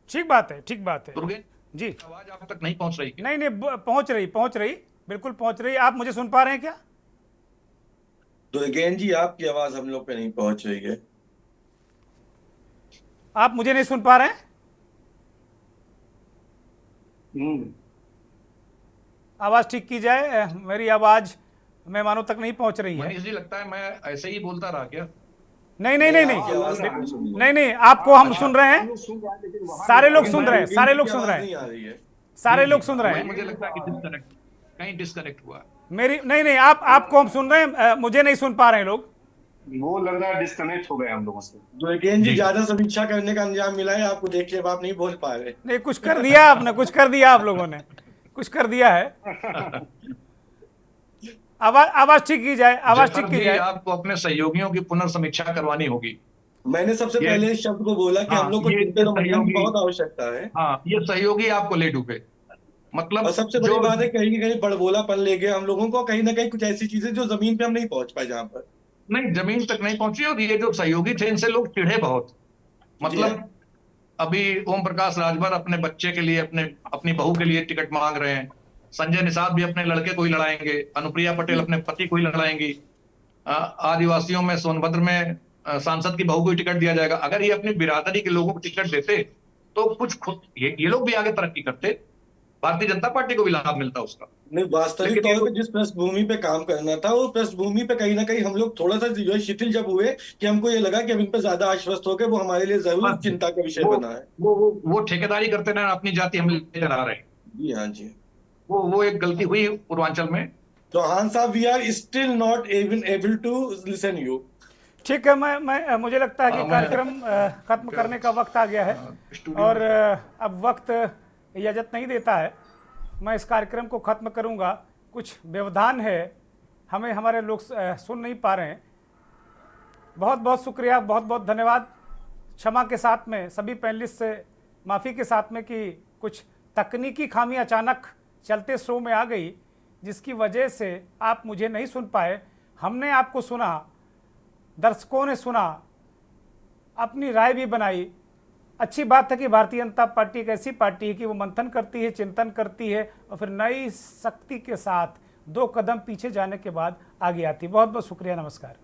ठीक बात है, ठीक बात है दुर्गेश जी। आवाज आप तक नहीं पहुंच रही? नहीं, पहुंच रही, बिल्कुल पहुंच रही। आप मुझे सुन पा रहे हैं क्या? दुर्गेन जी, आपकी आवाज हम लोग पे नहीं पहुंच रही है। आप मुझे नहीं सुन पा रहे हैं? आवाज ठीक की जाए। मेरी आवाज मेहमानों तक नहीं पहुंच रही है। मनीष जी, लगता है मैं ऐसे ही बोलता रहा क्या? नहीं, आपको हम सुन रहे हैं, सारे लोग सुन रहे हैं, सारे लोग सुन रहे हैं। मुझे लगता है कि कहीं डिस्कनेक्ट हुआ। मेरी नहीं, आपको हम सुन रहे हैं, मुझे नहीं सुन पा रहे हैं लोग। वो लग रहा है डिस्कनेक्ट हो गए हम लोगों से। दुर्गेन जी, ज्यादा समीक्षा करने का अंजाम मिला है आपको, देखिए अब आप नहीं बोल पा रहे। नहीं, कुछ कर दिया आपने, कुछ कर दिया आप लोगों ने, कुछ कर दिया है। आवाज ठीक की जाए, आवाज ठीक की जाए। आपको अपने सहयोगियों की पुनर्समीक्षा करवानी होगी। मैंने सबसे पहले इस शब्द को बोला कि हम लोग को बहुत आवश्यकता है। हाँ, ये सहयोगी आपको ले डूबे, मतलब। और सबसे बड़ी बात है, कहीं न कहीं बड़बोलापन ले गए हम लोगों को, कहीं ना कहीं कुछ ऐसी चीजें जो जमीन पे हम नहीं पहुंच पाए, जहां पर नहीं, जमीन तक नहीं पहुंची। और ये जो सहयोगी थे इनसे लोग चिढ़े बहुत, मतलब अभी ओम प्रकाश राजभर अपने बच्चे के लिए, अपनी बहू के लिए टिकट मांग रहे हैं। संजय निषाद भी अपने लड़के को ही लड़ाएंगे। अनुप्रिया पटेल अपने पति को ही लड़ाएंगी। आदिवासियों में सोनभद्र में सांसद की बहू को ही टिकट दिया जाएगा। अगर ये अपनी बिरादरी के लोगों को टिकट देते तो कुछ खुद ये लोग भी आगे तरक्की करते, भारतीय जनता पार्टी को भी लाभ मिलता उसका। नहीं, वास्तविक तौर पे जिस पृष्ठभूमि पे काम करना था, वो पृष्ठभूमि पे कहीं ना कहीं हम लोग थोड़ा सा जो है शिथिल जब हुए कि हमको ये लगा कि अब इन पे ज्यादा आश्वस्त हो गए, वो हमारे लिए जरूर चिंता का विषय बना है। वो ठेकेदारी करते ना, अपनी जाति हम लेकर आ रहे हैं। जी हाँ जी, वो एक गलती हुई पूर्वांचल में। चौहान साहब, we are still not able to listen you. ठीक है, मैं मुझे लगता है कि कार्यक्रम खत्म करने का वक्त आ गया है और अब वक्त इजाजत नहीं देता है। मैं इस कार्यक्रम को खत्म करूंगा। कुछ व्यवधान है, हमें हमारे लोग सुन नहीं पा रहे हैं। बहुत बहुत शुक्रिया, बहुत बहुत धन्यवाद। क्षमा के साथ में सभी पैनलिस्ट से माफ़ी के साथ में कि कुछ तकनीकी खामी अचानक चलते शो में आ गई, जिसकी वजह से आप मुझे नहीं सुन पाए। हमने आपको सुना, दर्शकों ने सुना, अपनी राय भी बनाई। अच्छी बात है कि भारतीय जनता पार्टी एक ऐसी पार्टी है कि वो मंथन करती है, चिंतन करती है और फिर नई शक्ति के साथ 2 कदम पीछे जाने के बाद आगे आती है। बहुत बहुत शुक्रिया, नमस्कार।